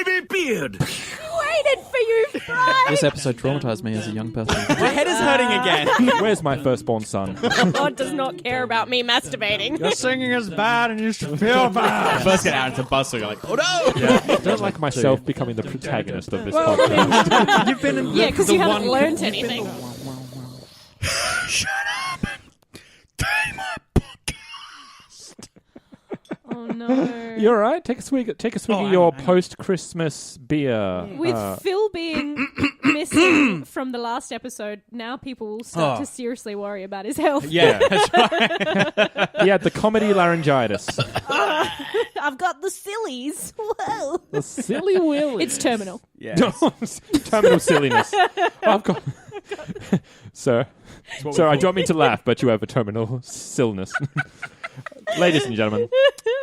wavy beard. Waited for you, Fry. This episode traumatized me as a young person. My head is hurting again. Where's my firstborn son? God does not care about me masturbating. Your singing is bad and you should feel bad. First get out into bus, so you're like, oh no! Yeah, I don't like myself becoming the protagonist of this podcast. You've been in Yeah, because you haven't learned anything. Shut up and take my podcast. Oh no. You all right? Take a swig of your post-Christmas beer. With Phil being missing from the last episode, now people will start to seriously worry about his health. Yeah, that's right. He had the comedy laryngitis. I've got the sillies. Whoa. The silly willy. It's terminal. Yeah. Terminal silliness. I've got... Sir, I don't mean to laugh, but you have a terminal silliness. Ladies and gentlemen,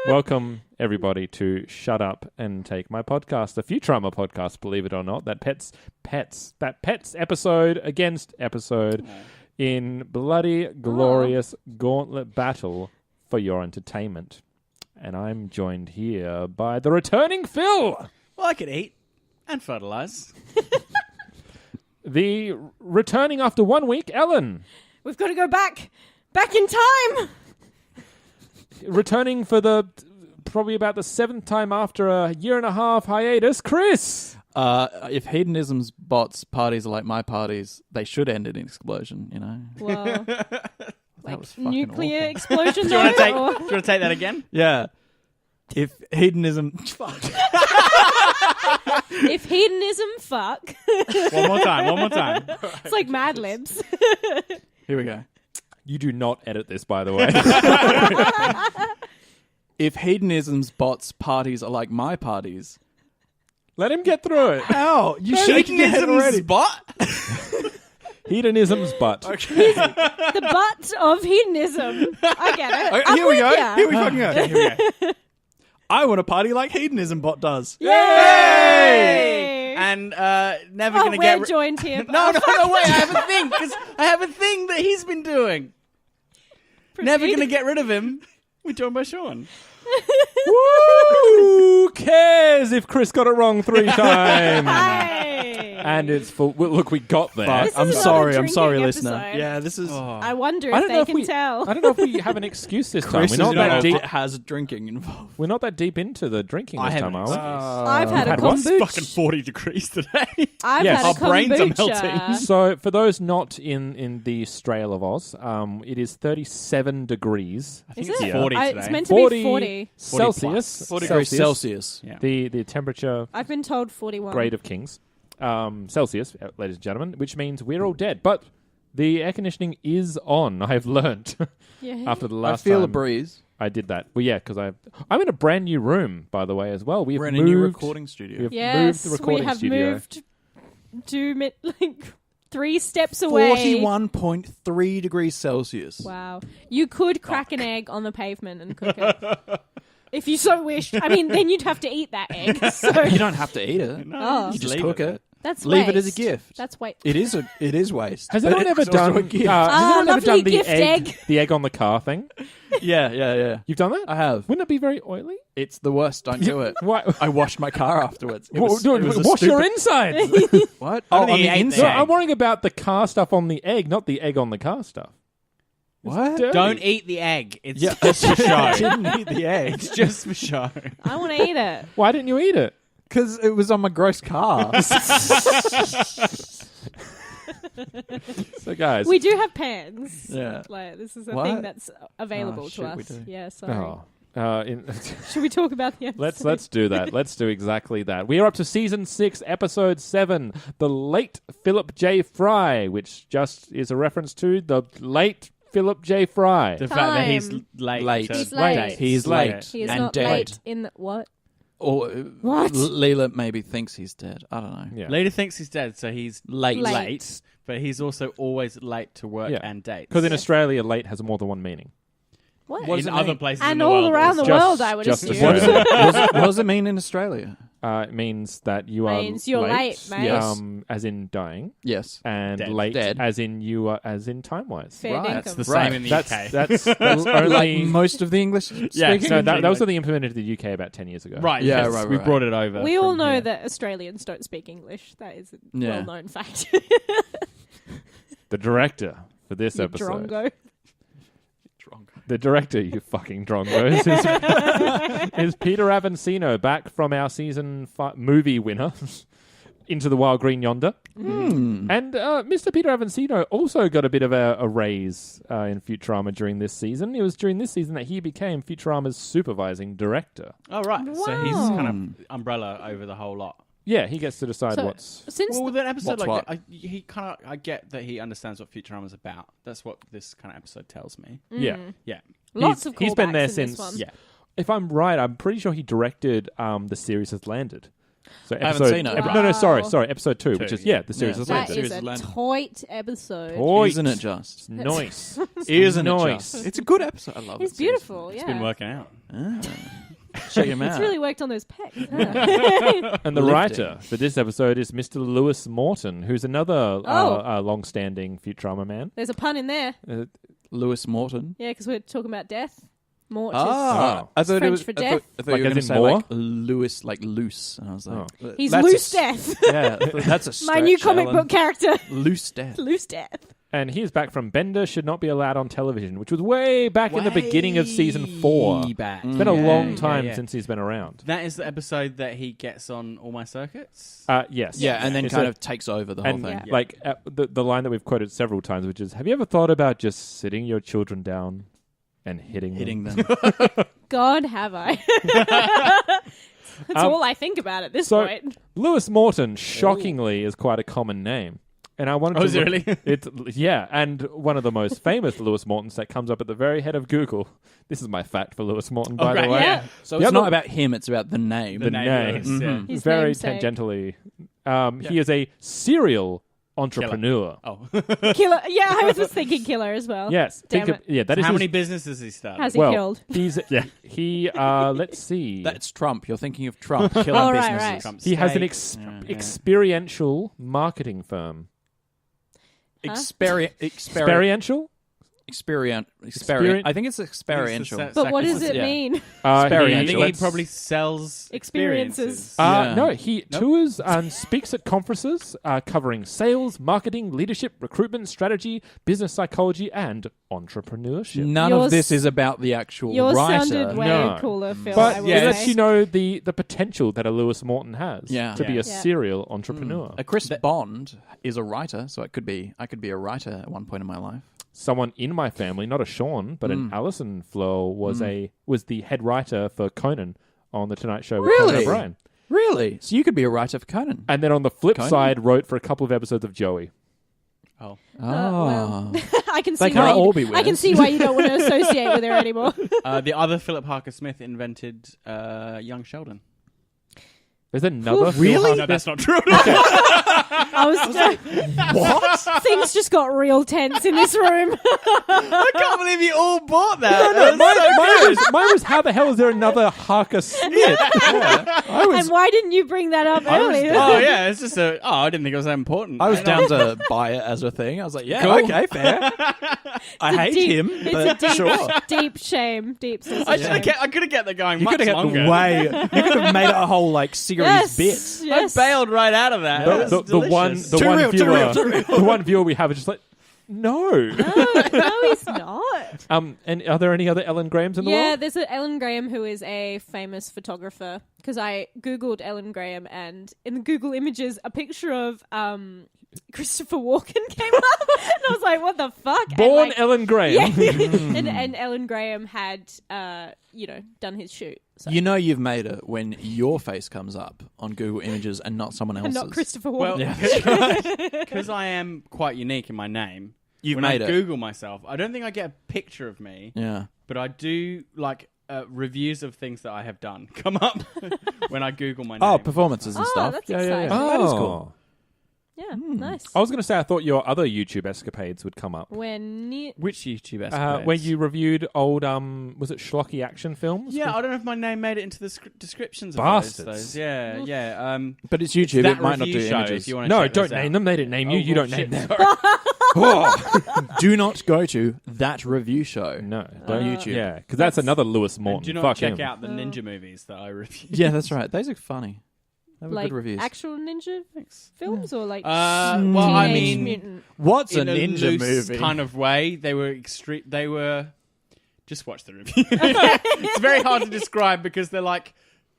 welcome everybody to Shut Up and Take My Podcast, the Futurama podcast, believe it or not, that pets episode against episode in bloody glorious gauntlet battle for your entertainment. And I'm joined here by the returning Phil. Well, I could eat and fertilize. The returning after 1 week, Ellen. We've got to go back in time. Returning for the probably about the 7th time after a 1.5 year hiatus, Chris. If hedonism's bots parties are like my parties, they should end in an explosion, you know? Well, That was fucking nuclear awful. explosion. Do you want to take that again? Yeah. If hedonism... Fuck. If hedonism, fuck. One more time. It's like Mad Libs. Here we go. You do not edit this, by the way. If hedonism's bots parties are like my parties... Let him get through it. How? You shaking your head already. Bot? Hedonism's butt. The butt of hedonism. I get it. Okay, I'm here we with go. ya. Here we fucking go. Okay, here we go. I want to party like hedonism bot does. Yay! And never Oh, gonna we're get joined here. No, wait, I have a thing, because I have a thing that he's been doing. Never gonna get rid of him. We're joined by Sean. Who cares if Chris got it wrong 3 times? Hey. And it's full. Well, look, we got there. This is I'm another sorry, drinking listener. episode. Yeah, this is... I wonder I if don't know they if can we. tell. I don't know if we have an excuse this time. Chris We're not that deep. it has drinking involved. We're not that deep into the drinking this time, are we? I've had a had what? kombucha. Fucking 40 degrees today. I've Yes. had a Our brains are kombucha. melting. So, for those not in the Strail of Oz, it is 37 degrees. I think Is it's it? 40 today. It's meant to be 40. Celsius. 40 degrees Celsius. Yeah. The temperature I've been told 41. grade of kings. Celsius, ladies and gentlemen, which means we're all dead. But the air conditioning is on. I have learnt Yeah. after the I last feel time a breeze. I did that. Well, yeah, because I'm in a brand new room, by the way, as well. We're in a new recording studio. We've moved Yes, the recording we have studio. moved 3 steps away. 41.3 degrees Celsius. Wow. You could crack an egg on the pavement and cook it. If you so wished. I mean, then you'd have to eat that egg. So You don't have to eat it. Oh. You just leave cook it. that's Leave waste. it as a gift. That's waste. It is waste. Has But anyone ever it's also done? a gift. Has anyone ever lovely done the gift egg. the egg on the car thing? Yeah. You've done that? I have. Wouldn't it be very oily? It's the worst. Don't do it. Why? I washed my car afterwards. It Well, was, dude, it was a wash your stupid- insides. What? I Oh, don't on think he the ate inside. No, egg. I'm worrying about the car stuff on the egg, not the egg on the car stuff. What? Dirty. Don't eat the egg. It's Yeah, just for I show. didn't eat the egg It's just for show. I want to eat it. Why didn't you eat it? because it was on my gross car. So, guys. We do have pans. Yeah. Like, this is a What? thing that's available Oh, to shit, us. we do. Yeah, sorry. Oh. Should we talk about the episode? Let's do that. Let's do exactly that. We are up to season 6, episode 7, the late Philip J. Fry, which just is a reference to the late Philip J. Fry. The fact that he's Time. late. Late. to He's late. date. He is late. He is and not dead. late in the... What? Or What? Leela maybe thinks he's dead. I don't know. Yeah. Leader thinks he's dead, so he's Late. late, but he's also always late to work Yeah. and dates. Because in Australia, late has more than one meaning. What? What does in it other mean? places in And the all world, around the also. Just- world, I would just assume. Australia. What does it mean in Australia? It means that you are Means you're late, mate. Yes. as in dying, Yes. and Dead. late Dead. as in you are as in time-wise. Fair Right. dinkum. That's the Right. same in the That's UK. that's Like only. most of the English speaking. No, that was only implemented to the UK about 10 years ago. Right, Yeah, yes, right, we right. brought it over. We all from know here. that Australians don't speak English. That is a Yeah. well-known fact. The director for this You episode. drongo. The director, you fucking drongos, is Peter Avancino, back from our movie winner, Into the Wild Green Yonder. Hmm. And Mr. Peter Avancino also got a bit of a raise in Futurama during this season. It was during this season that he became Futurama's supervising director. Oh, right. So he's Wow. kind of umbrella over the whole lot. Yeah, he gets to decide So, what's... Since Well, with an episode What's like what? that, I get that he understands what Futurama's about. That's what this kind of episode tells me. Yeah. Yeah. lots of he's been callbacks there in since... this one. Yeah. If I'm right, I'm pretty sure he directed The Series Has Landed. So I haven't episode... seen it. No, sorry, Wow. episode 2, which is, yeah. The Series Yeah. Has That Landed. is Series a of Land. tight episode. Toit. Isn't it just? Nice. Isn't it Nice. just? It's a good episode. I love it. It's beautiful, yeah. It's been working out. Check him out. It's really worked on those pecs. huh? And the Lifting. writer for this episode is Mr. Lewis Morton, who's another long-standing Futurama man. There's a pun in there. Lewis Morton. Yeah, because we're talking about death. Mort is... Oh. I thought French it was for I death? thought Like you were as going to in say more? like Lewis, like loose, and I was like, He's that's loose a, death. Yeah, that's a My new stretch, comic Ellen. book character. Loose death. Loose death. And he is back from Bender Should Not Be Allowed on Television, which was way back in the beginning of season 4. Way back. It's been a long Yeah, time yeah. since he's been around. That is the episode that he gets on All My Circuits. Yes. Yeah, and then It's kind a- of takes over the whole And thing. Yeah. like the line that we've quoted several times, which is, have you ever thought about just sitting your children down and hitting them? God, have I. That's all I think about at this so- point. Lewis Morton, shockingly, is quite a common name. And I wanted Oh, to is it look- really? Yeah, and one of the most famous Lewis Mortons that comes up at the very head of Google. This is my fact for Lewis Morton, by the great, way. Yeah. So The it's other- not about him; it's about the name. The name. Lewis, yeah. His Very namesake. tangentially. He is a serial entrepreneur. Oh. Killer. Yeah, I was thinking killer as well. Yes. Damn think it. that is How his- many businesses he started? Has he well, killed? He's he let's see. That's Trump. You're thinking of Trump killing Oh, right, businesses. right. Trump's He has an steaks. experiential marketing firm. Experiential? Experiential. I think it's experiential. It's But what does Second- it yeah. mean? I Experiential. think he let's- probably sells Experiences. Yeah. No, he tours and speaks at conferences covering sales, marketing, leadership, recruitment, strategy, business psychology, and entrepreneurship. None Yours- of this is about the actual Yours writer. sounded way No. cooler, Phil. But I it will lets say. you know the potential that a Lewis Morton has Yeah. to be a Yeah. serial entrepreneur. A Chris Bond is a writer, so I could be a writer at one point in my life. Someone in my family, not a Sean, but an Alison Flo, was the head writer for Conan on the Tonight Show with Conan Really? O'Brien. Really? So you could be a writer for Conan. And then on the flip Conan? side, wrote for a couple of episodes of Joey. Oh. well. I can They see can't why. all be I can winners. see why you don't want to associate with her anymore. The other Philip Harker Smith invented Young Sheldon. There's another Phil Really? Harker- No, that's not true. I was like, what? Things just got real tense in this room. I can't believe you all bought that. Mine was how the hell is there another Harker Smith? And why didn't you bring that up earlier? Oh yeah, it's just I didn't think it was that important. I was down to buy it as a thing. I was like, yeah, Cool. okay, fair. I hate Deep- him, It's but a deep, sure. deep shame. Deep sense of I should shame. have kept. I could have kept that going You much could have kept longer. way. You could have made it a whole like series Yes, bit. yes. I bailed right out of that. That was The one delicious. the one viewer we have is just like, no. No, he's not. And are there any other Ellen Grahams in the Yeah, world? there's an Ellen Graham who is a famous photographer. Because I googled Ellen Graham, and in the Google images, a picture of Christopher Walken came up, and I was like, "What the fuck?" Born and, like, Ellen Graham. yeah, and Ellen Graham had, done his shoot. So. You know you've made it when your face comes up on Google Images and not someone And else's. not Christopher Well, Walken. because I am quite unique in my name. You've when made I it. Google myself, I don't think I get a picture of me, Yeah. but I do like reviews of things that I have done come up when I Google my name. Oh, performances and Oh, stuff. that's yeah, yeah, yeah. exciting. That is cool. Yeah, nice. I was going to say I thought your other YouTube escapades would come up. When Which YouTube escapades? When you reviewed old, was it schlocky action films? Yeah, I don't know if my name made it into the descriptions of Bastards. those. Yeah, yeah. But it's YouTube. That It might not review do show, images. if you want to No, check don't those name out. them. They didn't name you. Oh, You don't well, name shit, them. sorry. Do not go to that review show. No, On don't. YouTube. Yeah, because that's another Lewis And Morton. do not Fuck check him. out the ninja movies that I reviewed. Yeah, that's right. Those are funny. They were like good reviews. actual ninja films or like Well, I Teenage mean, Mutant? What's a in a ninja loose movie? kind of way, they were extreme. They were. Just watch the review. It's very hard to describe because they're like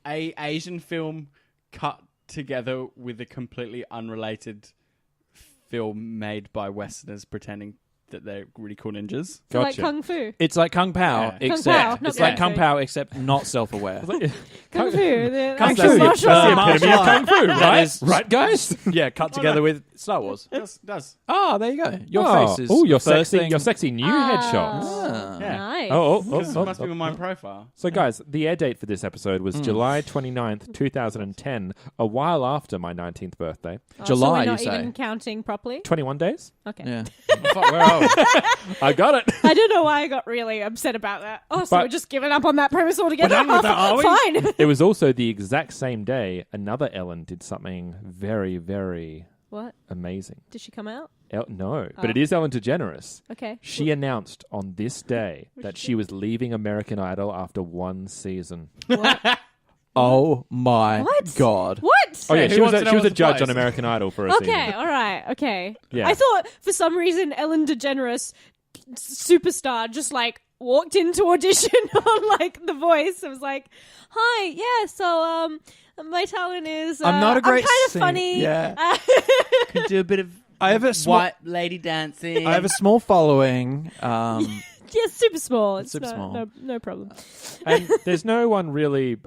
a Asian film cut together with a completely unrelated film made by Westerners pretending that they're really cool ninjas. So like Gotcha. Kung Fu. It's like Kung Pao, Yeah. Kung Pao, except not it's like Kung Kung Fu. Pao, except not self-aware. Kung Fu. The Kung actual Fu. martial That's the arts. epitome of Kung Fu, That right? is- Right, guys? Yeah, cut together with Star Wars. Does. Oh, there you go. Your face is Oh, your the first sexy, thing. your sexy new headshots. Ah. Yeah. Nice. Because it must be my profile. So, guys, the air date for this episode was July 29th, 2010, a while after my 19th birthday. Oh, July, so we're you not say? even counting properly. 21 days? Okay. Yeah. Fuck, where are we? I got it. I don't know why I got really upset about that. Oh, so But- we're just giving up on that premise altogether. We're done with that, are we? Fine. It was also the exact same day another Ellen did something very, very What? amazing. Did she come out? No, but Oh. it is Ellen DeGeneres. Okay. She announced on this day that she was leaving American Idol after one season. What? Oh my What? god. What? Oh, yeah, who she was wants to know a what's the judge prize? on American Idol for a Okay, season. all right, okay. Yeah. I thought for some reason Ellen DeGeneres, superstar, just like walked into audition on like The Voice. I was like, "Hi, yeah, so my talent is I'm not a great I'm kind of singer. funny. Yeah. Could do a bit of I have a small, white lady dancing. I have a small following. Yeah, super small. It's Super no, small. no problem. And there's no one really,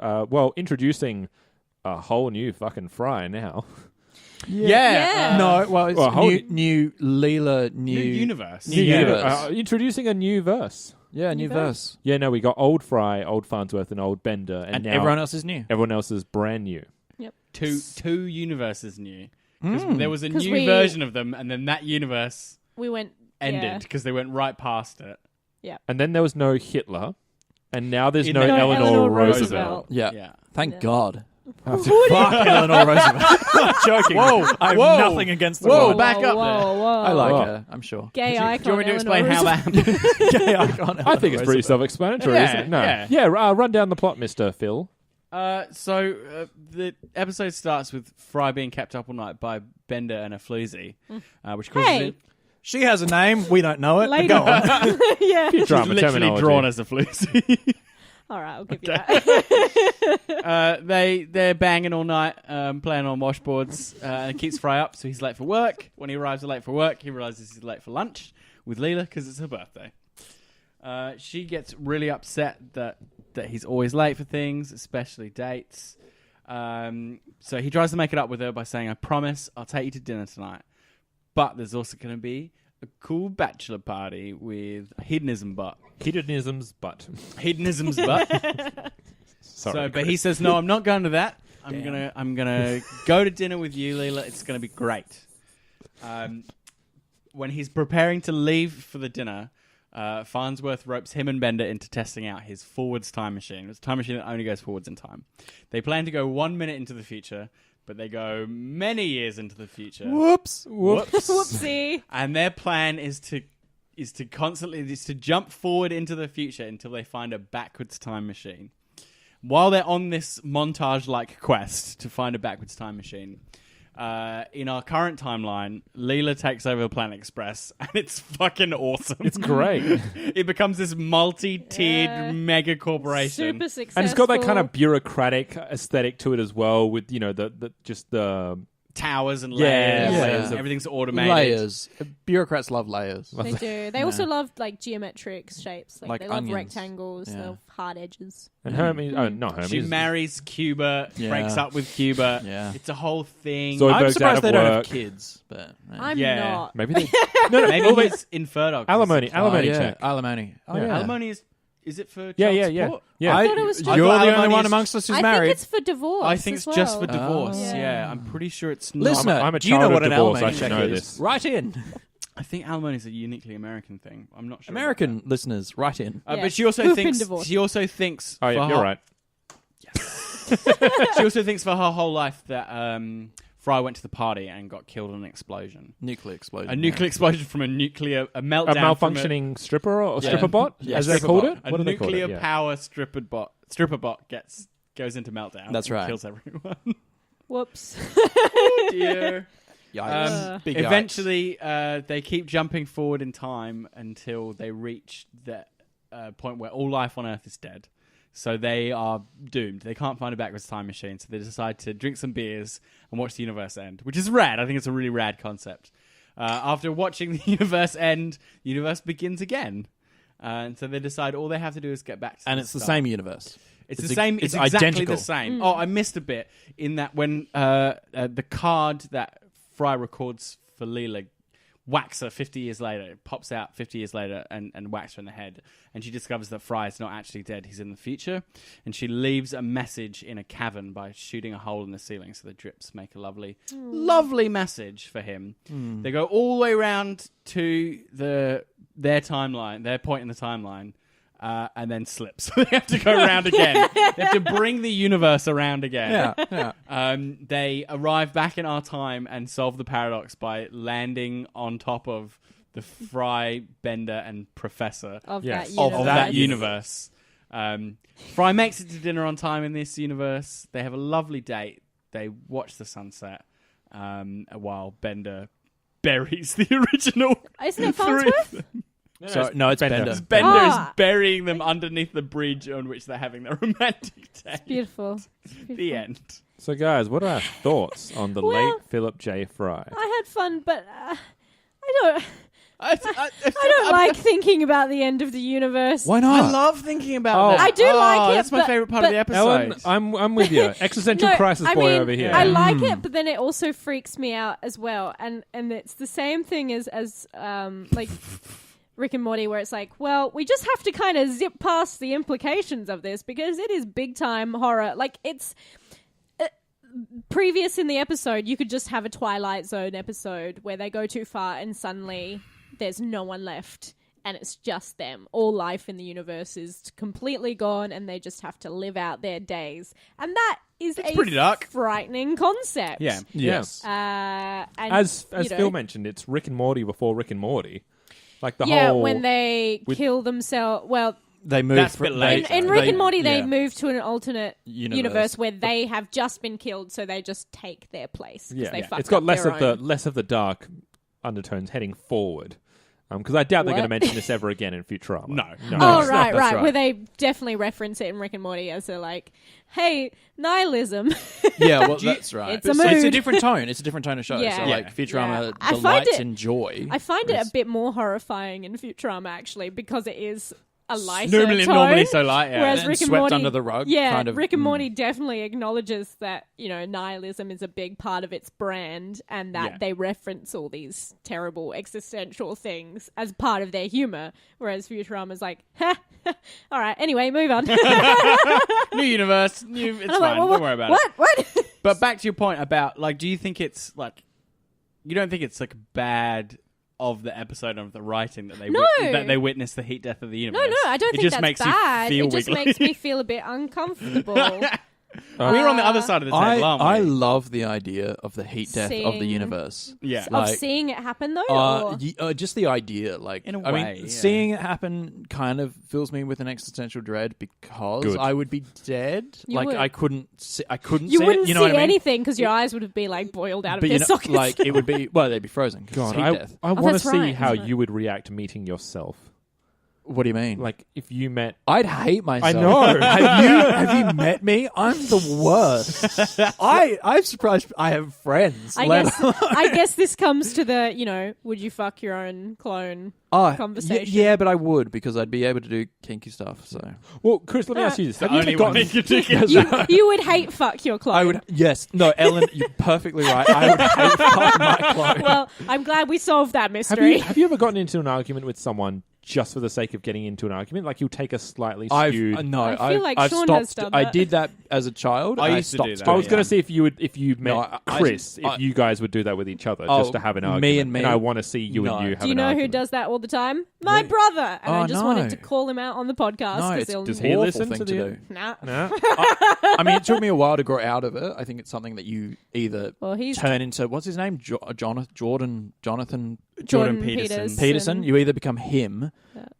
introducing a whole new fucking fry now. Yeah. No, well, it's Well, hold new, it. new Leela, new universe. New universe. Introducing a new verse. Yeah, new New verse. Yeah, no, we got old Fry, old Farnsworth, and old Bender, and, And now everyone else is new. everyone else is brand new. Two universes new. 'Cause there was a 'Cause new we- version of them, and then that universe We went ended because they went right past it. And then there was no Hitler, and now there's In no the- Eleanor, Eleanor Roosevelt. Roosevelt. Yeah. Yeah. Thank Yeah. God. Fuck Eleanor Roosevelt. I'm joking. Whoa, I have whoa. nothing against the Whoa, woman. back up whoa, whoa. I like Whoa. her, I'm sure. Gay Do icon. you want me to explain Eleanor how that Roosevelt. happened? Gay icon I think it's pretty Roosevelt. self-explanatory, Yeah, isn't it? No. yeah. Run down the plot, Mr. Phil. So the episode starts with Fry being kept up all night by Bender and a floozy, which causes Hey. it. She has a name. We don't know it. but Lady. Go on. Yeah. Drama She's literally terminology. drawn as a floozy. All right, I'll give you that. They're banging all night, playing on washboards, and it keeps Fry up, so he's late for work. When he arrives late for work, he realizes he's late for lunch with Leela because it's her birthday. She gets really upset that he's always late for things, especially dates. So he tries to make it up with her by saying, "I promise I'll take you to dinner tonight." But there's also going to be a cool bachelor party with hedonism butt. Hedonism's butt. Hedonism's butt. Sorry, But he says, "No, I'm not going to that. I'm gonna go to dinner with you, Leela. It's gonna be great." When he's preparing to leave for the dinner, Farnsworth ropes him and Bender into testing out his forwards time machine. It's a time machine that only goes forwards in time. They plan to go 1 minute into the future, but they go many years into the future. Whoops. Whoopsie. And their plan is to jump forward into the future until they find a backwards time machine. While they're on this montage-like quest to find a backwards time machine, in our current timeline, Leela takes over Planet Express, and it's fucking awesome. It's great. It becomes this multi-tiered Yeah. mega corporation. Super successful. And it's got that kind of bureaucratic aesthetic to it as well, with the Towers and Yeah, layers. layers and everything's automated. Layers. Bureaucrats love layers. They do. They also love like geometric shapes. Like they love onions. rectangles. They Yeah. love hard edges. and Hermes. Oh, not Hermes. She marries Cuba, Yeah. breaks up with Cuba. Yeah. It's a whole thing. Zoidberg's I'm out surprised of they don't have work. kids. But I'm Yeah. not. Maybe they. Maybe he's infertile. Alimony Oh, yeah. check. Alimony. Oh, yeah. Alimony is Is it for Yeah, child yeah, yeah. support? Yeah. I thought it was just You're the only alimony one is- amongst us who's I married. think it's for divorce. I think as it's just for well. divorce. Oh. Yeah, I'm pretty sure it's not. Listener, I'm a do you know child what of an divorce. alimony I should check know is? this. Right in. I think alimony is a uniquely American thing. I'm not sure. American listeners, right in. Yeah. But she also Who've thinks. been divorced. She also thinks. Oh, yeah, for you're her- right. She also thinks for her whole life that Fry went to the party and got killed in an explosion. Nuclear explosion. A nuclear explosion from a meltdown. A from malfunctioning stripper or Yeah. stripper bot, Yeah, as they stripper called bot. it. A What do they call it? nuclear Yeah. power stripper bot goes into meltdown. That's and right. Kills everyone. Whoops. Oh dear. Yikes. Big yikes. Eventually, they keep jumping forward in time until they reach the point where all life on Earth is dead. So they are doomed. They can't find a backwards time machine. So they decide to drink some beers and watch the universe end, which is rad. I think it's a really rad concept. After watching the universe end, the universe begins again. And so they decide all they have to do is get back to And the it's the start. same universe. It's the same. It's It's exactly identical. the same. Oh, I missed a bit in that when the card that Fry records for Leela whacks her 50 years later. It pops out 50 years later and whacks her in the head. And she discovers that Fry is not actually dead. He's in the future. And she leaves a message in a cavern by shooting a hole in the ceiling so the drips make a lovely, lovely message for him. They go all the way around to their timeline, their point in the timeline. And then slips. So they have to go around again. They have to bring the universe around again. Yeah. They arrive back in our time and solve the paradox by landing on top of the Fry, Bender, and Professor Of Yes. that of universe. that universe. Fry makes it to dinner on time in this universe. They have a lovely date. They watch the sunset while Bender buries the original. Isn't it three. Farnsworth? So, no, it's Bender. Bender Ah. is burying them underneath the bridge on which they're having their romantic day. Beautiful. It's beautiful. The end. So, guys, what are our thoughts on the Well- late Philip J. Fry? I had fun, but I don't. I I don't like thinking about the end of the universe. Why not? I love thinking about Oh. that. I do like it, That's my but- favorite part of but- the episode. Ellen, I'm with you. Existential No, crisis I boy mean, over here. I like it, but then it also freaks me out as well. And it's the same thing as like Rick and Morty, where it's like, well, we just have to kind of zip past the implications of this because it is big time horror. Like it's previous in the episode, you could just have a Twilight Zone episode where they go too far and suddenly there's no one left. And it's just them. All life in the universe is completely gone, and they just have to live out their days. And that is a pretty dark. frightening concept. Yeah. Yes. And, As you know, Phil mentioned, it's Rick and Morty before Rick and Morty. Like the yeah, whole... when they with- kill themselves. Well, They moved. That's a bit late. in Rick and Morty, they yeah. move to an alternate universe Universe. where they have just been killed, so they just take their place. 'cause Yeah, they fucked it's got up less their of own. the dark undertones heading forward. Because I doubt they're going to What? mention this ever again in Futurama. No. Oh, right, That's right. right. Where they definitely reference it in Rick and Morty as they're like, hey, nihilism. Yeah, well, that's right. It's a So it's a mood. different tone. It's a different tone of show. Yeah. So, Yeah. like, Futurama Yeah. I find delights it- in joy. I find it a Whereas- bit more horrifying in Futurama, actually, because it is a lighter Normally tone. so light, yeah. Whereas And Rick and swept Morty, under the rug, yeah, kind of, Rick and Morty definitely acknowledges that nihilism is a big part of its brand, and that Yeah. they reference all these terrible existential things as part of their humor. Whereas Futurama's like, ha, all right, anyway, move on. New universe. It's And fine. I'm like, well, Don't worry about it. what? But back to your point about, like, do you think it's, like, you don't think it's, like, bad of the episode of the writing that they No. that they witness the heat death of the universe? No, I don't it think just that's makes bad. You feel It just wiggly. makes me feel a bit uncomfortable. We're on the other side of the table, aren't we? I love the idea of the heat death of the Seeing- universe. Yeah. of Like, seeing it happen, though? or? just the idea, like, In a I way, mean, yeah. seeing it happen kind of fills me with an existential dread because Good. I would be dead. You like, would. I couldn't see You it. wouldn't You know see what I mean? anything because your eyes would have been like boiled out of But their you know, sockets. like, it would be, well, they'd be frozen. 'Cause God, it's heat death. I want to that's see right, how that's right. you would react meeting yourself. What do you mean? Like, if you met... I'd hate myself. I know. have you met me? I'm the worst. I'm surprised I have friends. I guess this comes to the, would you fuck your own clone conversation? Yeah, but I would because I'd be able to do kinky stuff. So Well, Chris, let me ask you this. Have you Only ever one gotten... thing you can You would hate fuck your clone. I would. Yes. No, Ellen, you're perfectly right. I would hate fuck my clone. Well, I'm glad we solved that mystery. Have you ever gotten into an argument with someone just for the sake of getting into an argument? Like, you'll take a slightly I skewed... feel like Sean stopped. has done I that. did that as a child. I and used to stopped do that, I was doing going to that. see if you met Chris, I- if you guys would do that with each other, Oh, just to have an me argument. and me? And I want to see you No. and you have Do you an know who argument. does that all the time? My brother. And Oh, I just no. wanted to call him out on the podcast. No, 'cause it's he'll- Does an he awful listen thing to to the- do. Nah. No? I mean, it took me a while to grow out of it. I think it's something that you either Well, he's turn into, what's his name? Jonathan Jordan Peterson. Peterson. You either become him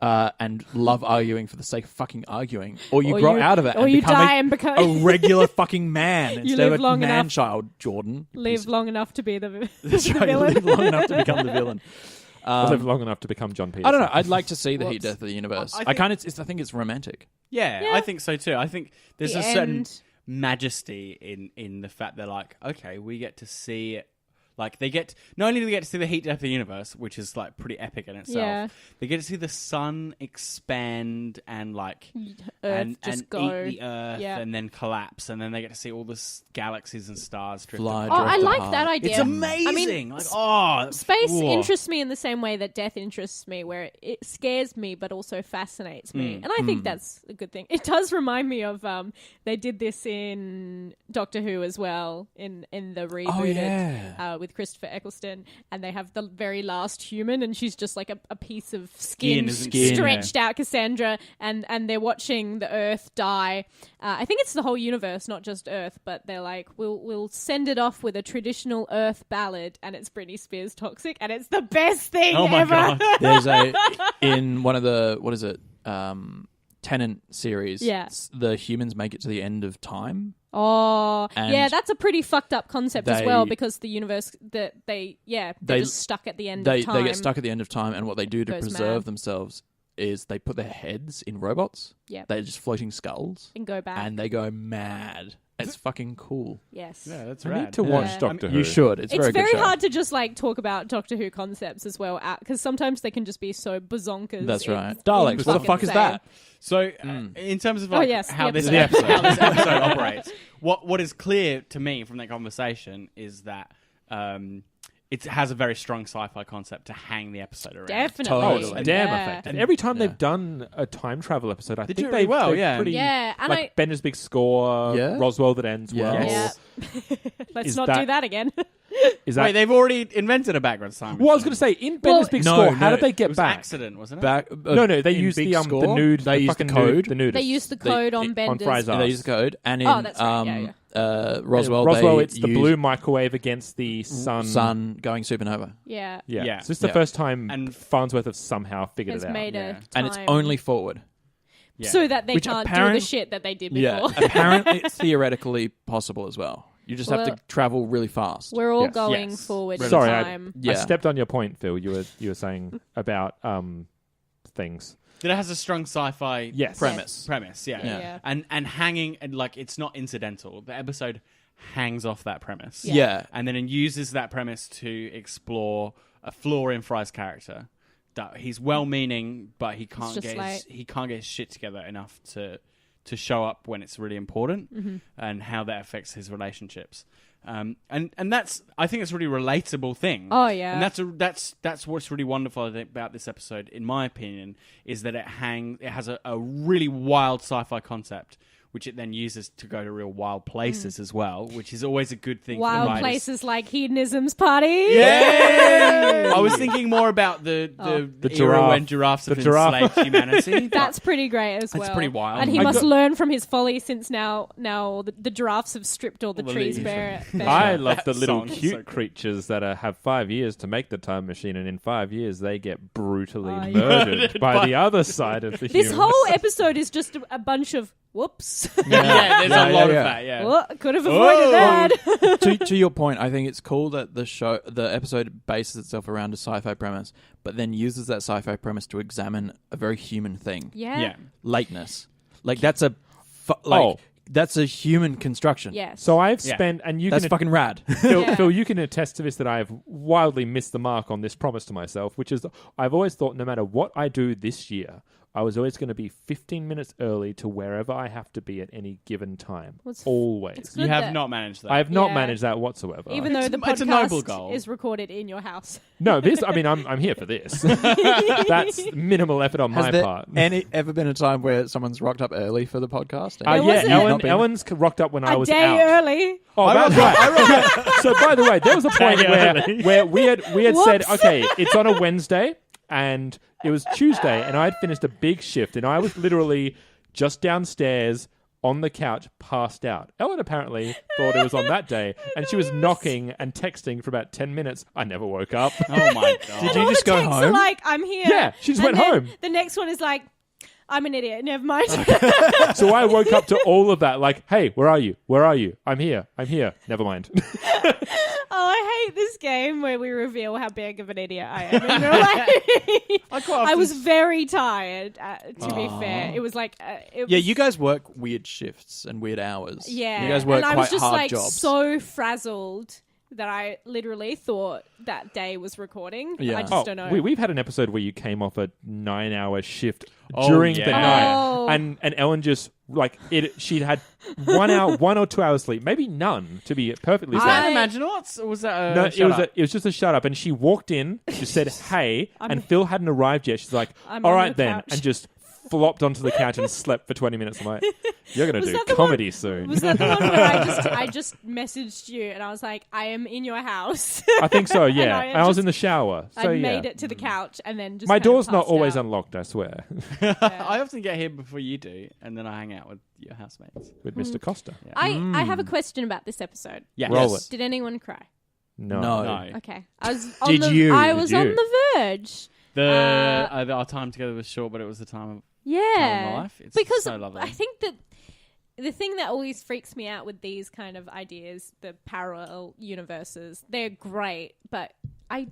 and love arguing for the sake of fucking arguing, or you grow out of it or and you become die and become a regular fucking man instead live of a long enough- man-child, Jordan. live long enough to be the That's the right, you villain. live long enough to become the villain. Live long enough to become John Peterson. I don't know. I'd like to see the heat Whoops. death of the universe. I I kind of. I think it's romantic. Yeah, Yeah. I think so too. I think there's The a certain end. majesty in the fact they're like, okay, we get to see it. Like they get not only do they get to see the heat death of the universe, which is like pretty epic in itself. Yeah. They get to see the sun expand and like Earth just go. eat the earth Yeah. and then collapse, and then they get to see all the galaxies and stars drift Fly, apart. Oh, I drift like apart. that idea. It's amazing. I mean, like, oh, space whoa. interests me in the same way that death interests me, where it scares me but also fascinates me, and I think that's a good thing. It does remind me of they did this in Doctor Who as well in the rebooted with Christopher Eccleston, and they have the very last human, and she's just like a piece of skin, Skin, stretched out, Cassandra, and they're watching the Earth die. I think it's the whole universe, not just Earth, but they're like, we'll send it off with a traditional Earth ballad, and it's Britney Spears Toxic, and it's the best thing Oh my ever. God. There's in one of the what is it? Tenant series. Yeah. The humans make it to the end of time. Oh, And yeah, that's a pretty fucked up concept as they- well, because the universe that they're just stuck at the end They of time. get stuck at the end of time, and what they do to Goes preserve mad. themselves is they put their heads in robots. Yep. They're just floating skulls, and go back. and they go mad. It's fucking cool. Yes. Yeah, that's I right. need to watch Yeah. Doctor Who. You should. It's It's very very good show. hard to just like talk about Doctor Who concepts as well, because sometimes they can just be so bazonkers. That's right. It's Daleks. What the fucking fuck is insane. that? So, in terms of like, yes, how, the this episode. how this episode operates, what is clear to me from that conversation is that it has a very strong sci-fi concept to hang the episode around. Definitely. Oh, Totally. it's damn Yeah. effective. Every time Yeah. they've done a time travel episode, I They think do it really well, they're yeah. pretty, Yeah, and like Bender's Big Score, Yeah. Roswell That Ends Yeah. Well. Yeah. Let's Is not that- do that again. Is that? Wait, they've already invented a background time. well, I was going to say in Bender's Big no, Score, how no, did they it get was back? accident, wasn't it? Back. No, they in used Big the Score, nude. They the used fucking the code. The nudist. They used the code on Bender's. Fry's They ass. use the code, and in Oh, that's right, Roswell, Roswell, they it's the use blue microwave against the sun going supernova, Yeah. Yeah. Yeah. So this is the Yeah. first time And- Farnsworth have somehow figured Has it out. made Yeah. a time. and it's only forward. Yeah. so that they Which can't do apparent- the shit that they did Yeah, before. apparently it's theoretically possible as well. You just have Well, to travel really fast. We're all Yes. going Yes. forward Sorry, in I- time. Yeah. I stepped on your point, Phil. You were saying about things. That it has a strong sci-fi Yes. premise, yeah. Yeah. And hanging, and like it's not incidental. The episode hangs off that premise. Yeah. And then it uses that premise to explore a flaw in Fry's character. That he's well-meaning, but he can't just get like- he can't get his shit together enough to show up when it's really important, Mm-hmm. and how that affects his relationships. And that's, I think it's a really relatable thing. Oh, yeah. And that's what's really wonderful about this episode, in my opinion, is that it has a really wild sci-fi concept, which it then uses to go to real wild places as well, which is always a good thing. for Wild writers. places like hedonism's party. Yeah, I was thinking more about the era giraffe. when giraffes have The giraffe. enslaved humanity. That's pretty great as well. That's pretty wild. And he I must got- learn from his folly, since now the giraffes have stripped all the All the trees leaves. bare. I love the That little song is cute so good. creatures that have 5 years to make the time machine, and in 5 years they get brutally Oh, yeah. murdered by the other side of the This humans. whole episode is just a bunch of whoops. yeah, there's Yeah, a lot yeah. of that. Yeah. Oh, could have avoided that. to your point, I think it's cool that the episode bases itself around a sci-fi premise, but then uses that sci-fi premise to examine a very human thing, Yeah. lateness. Like that's that's a human construction. Yes. So I've Yeah. spent, and you That's can fucking rad. Phil, Yeah. Phil, you can attest to this, that I have wildly missed the mark on this promise to myself, which is I've always thought no matter what I do this year, I was always going to be 15 minutes early to wherever I have to be at any given time. It's Always. good You have that- not managed that. I have not Yeah. managed that whatsoever. Even though the It's a noble podcast goal. is recorded in your house. No, I'm here for this. That's minimal effort on Has my there part. ever been a time where someone's rocked up early for the podcast? There Yeah, wasn't- Ellen's rocked up when I A was day out. early. Oh, that's right. So, by the way, there was a point where we had said, Whoops. okay, it's on a Wednesday, and it was Tuesday, and I had finished a big shift, and I was literally just downstairs on the couch, passed out. Ellen apparently thought it was on that day, and she was knocking and texting for about 10 minutes. I never woke up. Oh my god! Did you All just the go texts are home? like, I'm here. Yeah, she just And went then home. The next one is like, I'm an idiot. Never mind. So I woke up to all of that, like, hey, where are you? Where are you? I'm here. Never mind. Oh, I hate this game where we reveal how big of an idiot I am in real life. I was very tired, to be fair. It was like... Yeah, you guys work weird shifts and weird hours. Yeah. You guys work and I was quite just hard like jobs. so frazzled that I literally thought that day was recording. Yeah. I just don't know. We've had an episode where you came off a 9-hour shift Oh, during yeah. the night, Oh. and Ellen just she'd had 1 or 2 hours sleep, maybe none, to be perfectly Was fair. that an Imaginauts or was that a No, shut it was just a shut up, and she walked in, just said hey, and Phil hadn't arrived yet. She's like, I'm all on right the then, couch. and just flopped onto the couch and slept for 20 minutes. I'm like, you're gonna Was do that the comedy soon. Was that the one where I just messaged you and I was like, I am in your house. I think so. And Yeah, I and I was just- in the shower. So I yeah, made it to the couch and then just my kind of door's not passed always out. unlocked. I swear, I often get here before you do, and then I hang out with your housemates. with Mr. Costa. I have a question about this episode. Yes. Roll it. Did anyone cry? No. No. Okay. I was Did you? I was Did on you? the verge. Our time together was short, but it was the time of Yeah. my life. It's because so lovely. I think that the thing that always freaks me out with these kind of ideas, the parallel universes, they're great, but I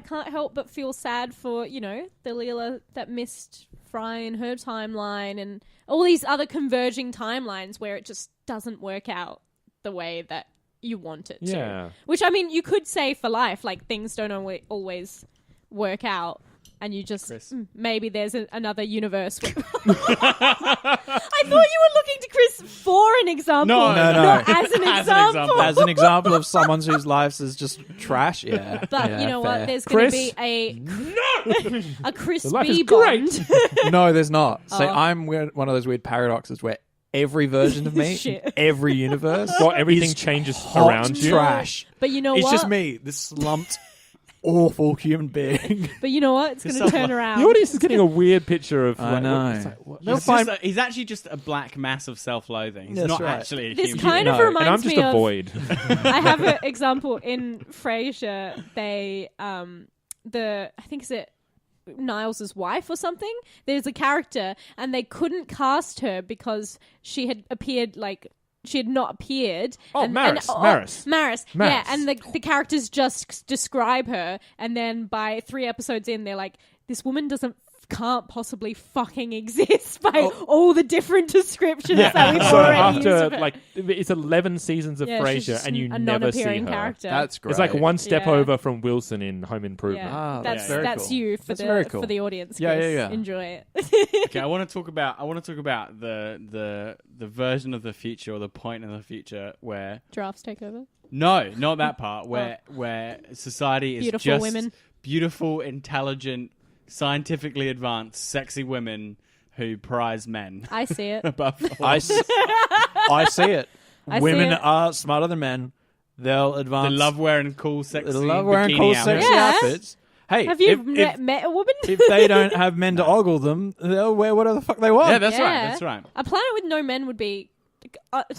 can't help but feel sad for, the Leela that missed Fry in her timeline and all these other converging timelines where it just doesn't work out the way that you want it to. Yeah. Which, I mean, you could say for life, like, things don't always work out. And you just, maybe there's another universe. I thought you were looking to Chris for an example. No, not no. as an As an example. example. As an example of someone whose life is just trash, yeah. But Yeah, you know fair. what? There's going to Chris? be a Chris The life B is great. Bond. No, there's not. So Oh. I'm one of those weird paradoxes where every version of me, Shit. in every universe, Well, everything is changes hot around you. trash. But you know It's what? just me, this slumped, awful human being. But you know what? It's going to turn around. The audience is getting a weird picture of. I like, know. it's like, what- He's actually just a black mass of self-loathing. He's That's not right. actually a This human. kind of No, reminds and I'm just me a of. void. I have an example in Frasier. They, I think is it Niles' wife or something. There's a character, and they couldn't cast her because she had appeared like. She had not appeared. Oh, Maris. Maris. Maris. Yeah, Maris. and the characters just describe her, and then by 3 episodes in, they're like, this woman can't possibly fucking exist by all the different descriptions that we've So already used after of her. like it's 11 seasons of Yeah, she's Frasier, just and you a never see non-appearing her. character. That's great. It's like one step Yeah. over from Wilson in Home Improvement. Yeah, Ah, that's very that's cool. you for That's very cool. for the audience. Yeah, Chris. yeah. Enjoy it. Okay, I want to talk about the version of the future or the point of the future where Giraffes take over. no, not that part where society is Beautiful just women. beautiful, intelligent, scientifically advanced, sexy women who prize men I see it. above all. I see it. I see Women it. are smarter than men. They'll They advance. love wearing cool, sexy They love wearing bikini cool, outfits. sexy Yeah. outfits. Hey, Have you if met a woman? if they don't have men to ogle them, they'll wear whatever the fuck they want. Yeah, that's Yeah. right. That's right. A planet with no men would be.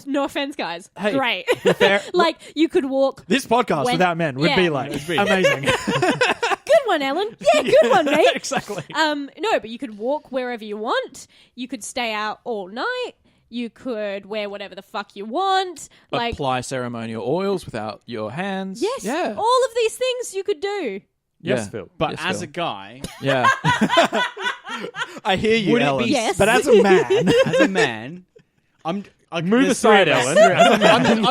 No offense, guys. Hey, Great. fair- Like you could walk. This podcast When- without men would yeah. be like It'd be- amazing. Good one, Ellen. Yeah, good one, mate. Exactly. No, but you could walk wherever you want. You could stay out all night. You could wear whatever the fuck you want. Like Apply ceremonial oils without your hands. yes, Yeah. all of these things you could do. Yes, Yeah. Phil. But Yes, as Phil. a guy, Yeah. I hear you, Would it Ellen. be- Yes. But as a man, as a man, I'm. Move there's aside, three of us. Ellen.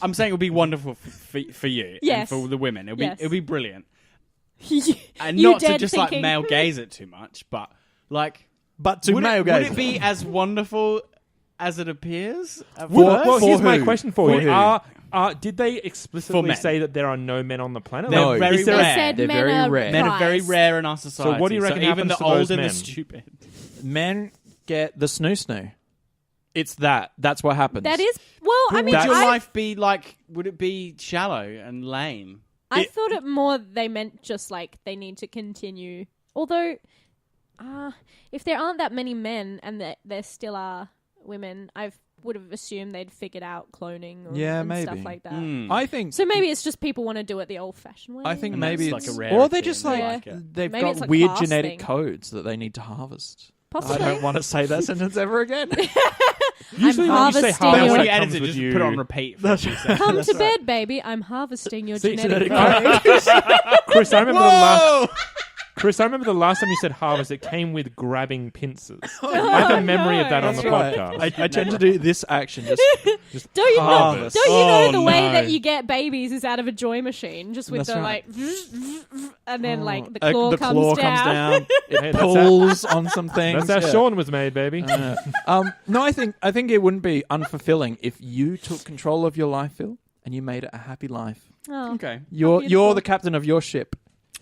I'm saying it would be wonderful for you Yes. and for the women. Yes. It'll be brilliant. You And not to dead just thinking, like male gaze it too much, but Like, But to would male it gaze. be as wonderful as it appears? at Well, first? here's my who? question for For you. who? Did they For explicitly men. say that there are no men on the planet? They're Like, very is there They a- said They're men very are rare. Men are very prized. rare in our society. what do you reckon even happens the to those old and the men? stupid? Men get the snoo. It's that. That's what happens. That is I mean, Would your I life be like? Would it be shallow and lame? thought it more they meant just like they need to continue. Although, if there aren't that many men and there still are women, I would have assumed they'd figured out cloning and maybe. stuff like that. I think. So maybe it's just people want to do it the old-fashioned way. I think And maybe that's it's like a rarity or they're just and they like like it. they've Maybe it's got a weird class genetic thing. codes that they need to harvest. Possibly. I don't want to say that sentence ever again. Usually when you say harvesting harvest, But your- when that you edit comes it, with just you. put it on repeat. For a few seconds. Come to bed, baby. I'm harvesting your See, genetic genetic code. Chris, I remember the last. Whoa! Chris, I remember the last time you said harvest, it came with grabbing pincers. I have a memory of that on the That's right. podcast. I tend to do this action. Just Don't you know? harvest. Don't you know Oh, the way no. that you get babies is out of a joy machine, just with That's the right. like, and then like the claw, the claw comes down. It Hey, that's pulls on some things. That's how yeah. Sean was made, baby. No, I think it wouldn't be unfulfilling if you took control of your life, Phil, and you made it a happy life. Oh. Okay. You're beautiful. the captain of your ship.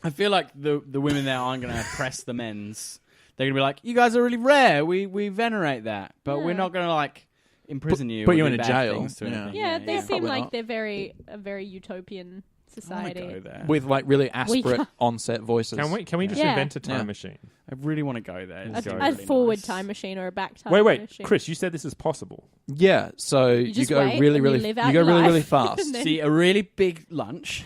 I feel like the women there aren't going to press the men's. They're going to be like, you guys are really rare. We venerate that, but we're Yeah. not going to like imprison you. put or you do in a bad jail. things to Yeah. anything. Yeah, they seem Probably like not. they're a very utopian I wanna society. go there. With like really aspirate can't- onset voices. Can we just Yeah. invent a time Yeah. machine? I really want to go there. Let's A, go. a Really forward nice. time machine or a back time Wait, machine. Chris, you said this is possible. Yeah, so you just go wait really, and you really, live you out go your really, life. really fast, And then- See a really big lunch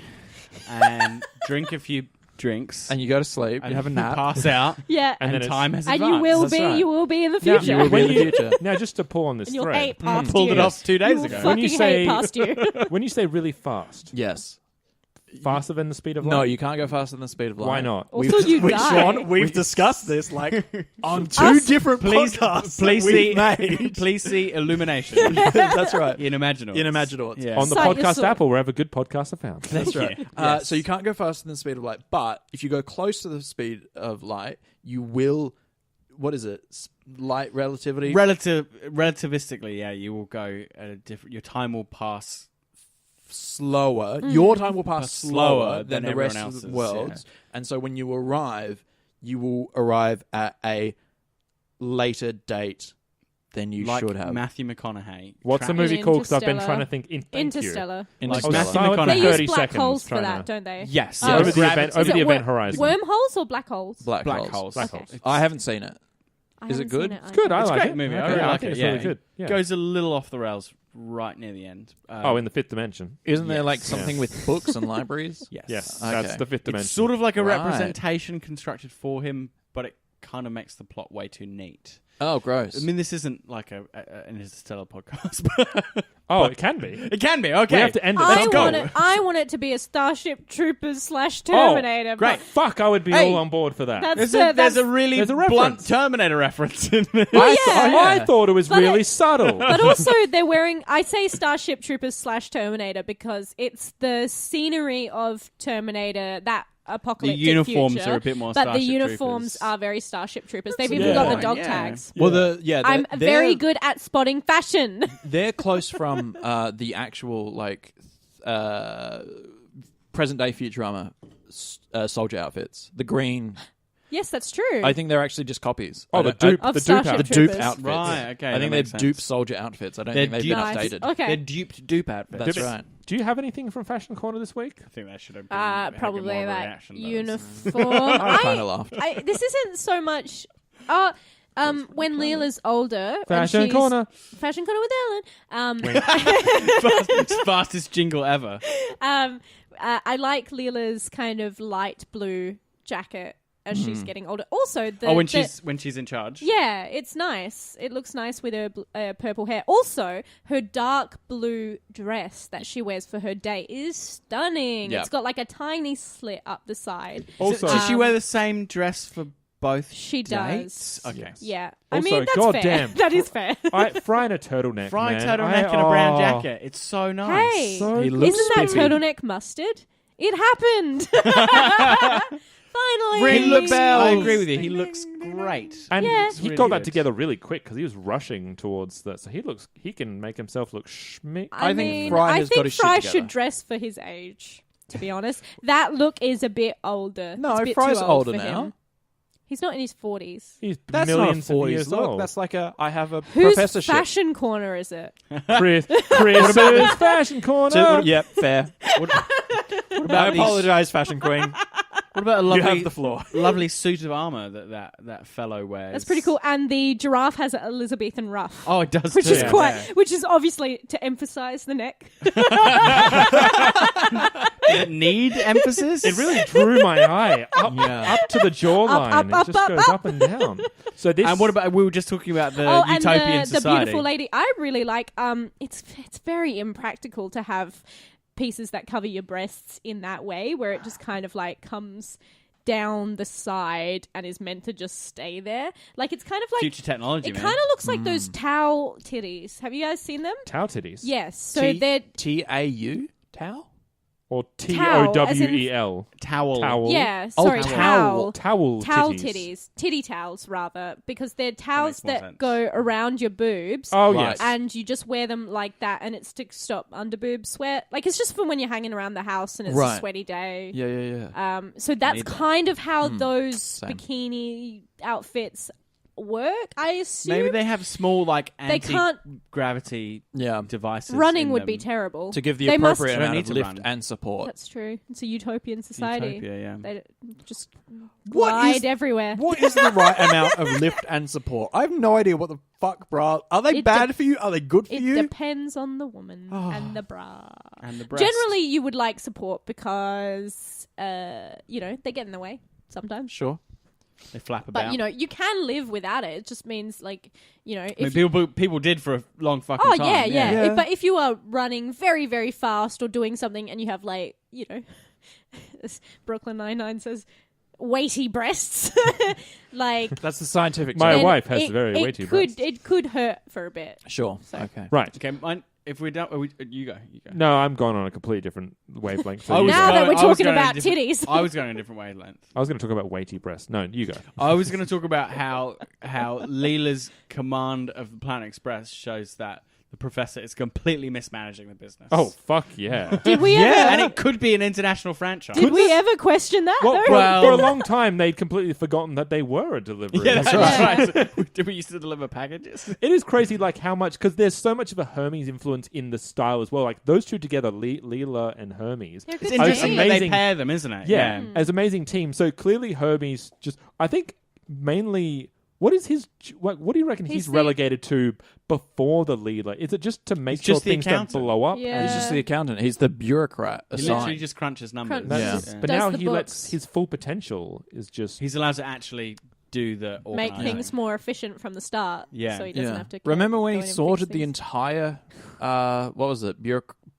and drink a few drinks and you go to sleep. and You have a nap. pass out, Yeah, And and, then it's- time has and advanced. you will That's be right. you will be in the Yeah, future. you will be in the future. Now, just to pull on this and you'll thread, hate past Pulled you. it off 2 days You will ago. When fucking you hate say- past you. when you say really fast, Yes. faster than the speed of light. No, you can't go faster than the speed of light. Why not? Also, you die. Sean, we've discussed this like on two Us- different Please, podcasts. please that see, we've made. please see Illumination That's right. in Imaginal. In Imaginal. Yeah. On the Cite your podcast source. app or wherever good podcasts are found. That's right. Yeah. So you can't go faster than the speed of light, but if you go close to the speed of light, you will. What is it? Light relativity. Relativistically, yeah, you will go at a different. Your time will pass slower. Your time will pass slower slower than than the rest everyone of the else's, world's, and so when you will arrive at a later date than you like should have. Matthew McConaughey. What's the trapped- movie called? Because I've been Interstellar. trying to think. Thank you. Interstellar. I was Like Matthew silent for McConaughey. They 30 use black seconds holes for trying that, to- don't they? Yes. Oh. Over the Gravity. event, over Is the it event horizon. Wormholes or black holes? Black Black holes. holes. Black Okay. holes. I haven't seen it. I Is it haven't good? seen it It's good. I It's a like great it. movie. I Okay, really I like think it, it's yeah. really good. Yeah. Goes a little off the rails right near the end. Oh, in the fifth dimension. Isn't there like Yes. something Yeah. with books and libraries? yes. Yes, Okay. that's the fifth dimension. It's sort of like a Right. representation constructed for him, but it kind of makes the plot way too neat. Oh, gross. I mean, this isn't like an Interstellar podcast, but it can be. it can be. Okay, We have to end it. I Let's go. want it to be a Starship Troopers / Terminator. great. Fuck, I would be Hey. all on board for that. That's There's a really there's a blunt reference. Terminator reference in there. I thought it was But really it- subtle. But also, they're wearing. I say Starship Troopers / Terminator because it's the scenery of Terminator, that apocalyptic uniforms future, are a bit more but the Starship uniforms Troopers. are very Starship Troopers. They've a even good got the point, dog yeah. tags. well, I'm very good at spotting fashion. They're close from the actual like present day Futurama soldier outfits. The green. Yes, that's true. I think they're actually just copies. Oh, I the don't- dupe, Of the dupe Starship out. the dupe Troopers. outfits. Right, okay, I that think they're makes sense. dupe soldier outfits. I don't They're think they've been Nice. updated. Okay. They're duped dupe outfits. That's Did it- right. Do you have anything from Fashion Corner this week? I think that should have been Probably more of a that reaction, though. uniform. I kind of laughed. This isn't so much. When Leela's older, and Fashion she's- Corner. Fashion Corner with Ellen. Fastest jingle ever. I like Leela's kind of light blue jacket as she's getting older. Also, when she's in charge. yeah, it's nice. It looks nice with her purple hair. Also, her dark blue dress that she wears for her date is stunning. Yep. It's got like a tiny slit up the side. Also, Does she wear the same dress for both? She dates? does. Okay. Yes. Yeah, I Also, mean that's goddamn. fair. That is fair. Frying a turtleneck, Frying man. turtleneck and a brown jacket. It's so nice. Hey, So He looks isn't that spiffy. turtleneck mustard? It happened. Finally, Ring the bell. I agree with you. He looks great. And Yeah. he got that together really quick because he was rushing towards that. So he can make himself look schmick. I think mean, Fry I has think got his shit Fry together. should dress for his age. To be honest, that look is a bit older. No, it's a bit Fry's too old older for now. him. He's not in his 40s. He's That's not a millions of 40s years look. old. That's like I have a Whose professorship. fashion corner is it? Chris's fashion corner. Yep, fair. What I about these- apologise, fashion queen. What about a You lovely, have the floor. lovely suit of armor that fellow wears? That's pretty cool. And the giraffe has an Elizabethan ruff. Oh, it does Which too. is which is obviously to emphasize the neck. Does it need emphasis? It really drew my eye up to the jawline. Up, it just goes up and down. So this. And what about we were just talking about the and utopian the society? beautiful lady. I really like. It's very impractical to have pieces that cover your breasts in that way, where it just kind of like comes down the side and is meant to just stay there. Like it's kind of like Future technology, It man. kind of looks like those towel titties. Have you guys seen them? Tau titties? Yes. So they're TAU? Tau? Or Towel, as in- TOWEL? Towel. Towel. yeah. Oh, Sorry, towel. Towel Towel titties. titties. Titty towels, rather, because they're towels more that sense. go around your boobs. Oh, Right. yes. And you just wear them like that, and it's to stop underboob sweat. Like it's just for when you're hanging around the house and it's a Right. sweaty day. Yeah. So that's Need that. kind of how those Same. bikini outfits work. I assume Maybe they have small like They can't- anti-gravity Yeah. devices. running in would them. be terrible. To give the They must- appropriate They don't amount need of to lift run. and support. That's true. It's a utopian society. Utopia, yeah. They just What glide is- everywhere. What is the right amount of lift and support? I have no idea what the fuck bra. Are they It bad for you? Are they good for It you? depends on the woman and the bra. And the breast. Generally, you would like support because, they get in the way sometimes. Sure. they flap about. But, you can live without it. It just means, like, I if mean, people did for a long fucking Oh, time. yeah. Yeah. But if you are running very, very fast or doing something and you have, like, as Brooklyn Nine-Nine says, weighty breasts, like... That's the scientific My term. then wife has it- very it weighty could, breasts. It could hurt for a bit. Sure. So- Okay. Right. Okay, if we're done, you go. No, I'm going on a completely different wavelength. So I you was go. Now that going- we're I was talking going about a different- titties. I was going a different wavelength. I was going to talk about weighty breasts. No, you go. I was going to talk about how Leela's command of the Planet Express shows that the professor is completely mismanaging the business. Oh, fuck yeah. Did we yeah, ever... and it could be an international franchise. Did we ever question that? Well, though? for a long time, they'd completely forgotten that they were a delivery. Yeah, that's right. right. So, did we used to deliver packages? It is crazy, like how much, because there's so much of a Hermes influence in the style as well. Like those two together, Leela and Hermes. They're It's good interesting names. that they amazing. pair them, isn't it? Yeah, as amazing team. So clearly, Hermes just, I think, mainly. What is his? What do you reckon he's the- relegated to before the Leela? Is it just to make He's sure just the things don't accountant. blow up? Yeah. He's just the accountant. He's the bureaucrat He literally assigned. just crunches numbers. Crunch- That's Yeah. just- But Does now the he lets books. his full potential is just. He's allowed to actually do the Make organising. things more efficient from the start. Yeah. So he doesn't have to... Remember when go he in and sorted fix the things? entire, what was it,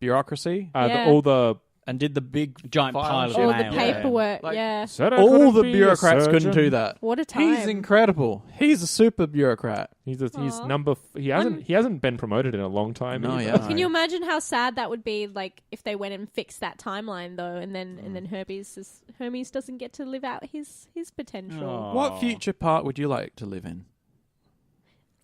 bureaucracy? Yeah. all the And did the big Giant file pile of shit? All mail, the yeah. paperwork, Like- yeah. Said I All couldn't the be a bureaucrats couldn't surgeon. do that. What a time. He's incredible. He's a super bureaucrat. He's Aw. number. He hasn't been promoted in a long time. No, either. yeah. Can you imagine how sad that would be, like, if they went and fixed that timeline, though, and then Hermes doesn't get to live out his potential. Aw. What future part would you like to live in?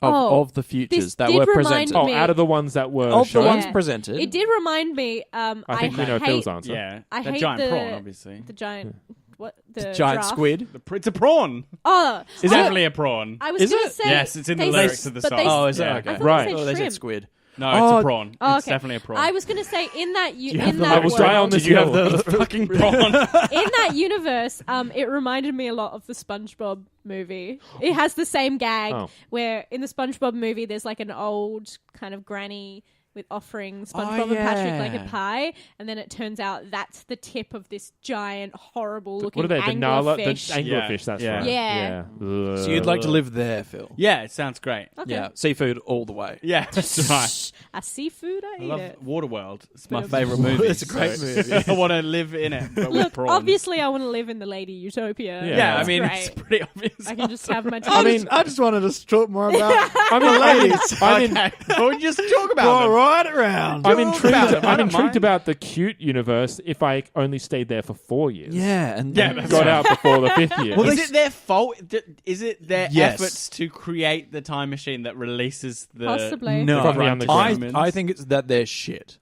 Oh, Of the futures this that did were remind presented. Oh, me- out of the ones that were Of the shown. ones Yeah. presented. It did remind me. I think we know hate Phil's answer. Yeah, I that hate giant the- prawn, obviously. the giant. What the Giant giraffe. squid. It's a prawn. Oh, It's I- definitely a prawn. I was Is going to it? say Yes, it's in the they- lyrics of the but song. they- Oh, is it? Yeah. Okay. I thought Right. they Oh, said they said shrimp. squid. No, it's Oh, a prawn. Oh, It's okay. definitely a prawn. I was going to say in that you have in the that I will die on world- this Did you have hill. the fucking prawn. in that universe, it reminded me a lot of the SpongeBob movie. It has the same gag Oh. where in the SpongeBob movie there's like an old kind of granny with offering SpongeBob and yeah. Patrick like a pie, and then it turns out that's the tip of this giant, horrible looking What are they? The Nala, the anglerfish. anglerfish. That's Yeah. right. Yeah. So you'd like to live there, Phil? Yeah, it sounds great. Okay. Yeah, seafood all the way. Yeah, that's right. A seafood, I I eat love it. Waterworld. It's my But- favourite movie. It's a great so movie. I want to live in it, but with Look, prawns. obviously I want to live in the Lady Utopia. Yeah. Yeah, I That's mean, great. it's pretty obvious. I can just have my I mean, I just wanted to talk more about. I mean, ladies. I mean, okay. Well, just talk about All them. right around. I'm intrigued. I don't I'm intrigued mind. about the cute universe. If I only stayed there for 4 years, Yeah, and got out before the 5th year. Well, Is it their fault? Is it their Yes. efforts to create the time machine that releases the... Possibly. No, From the underground. I think it's that they're shit.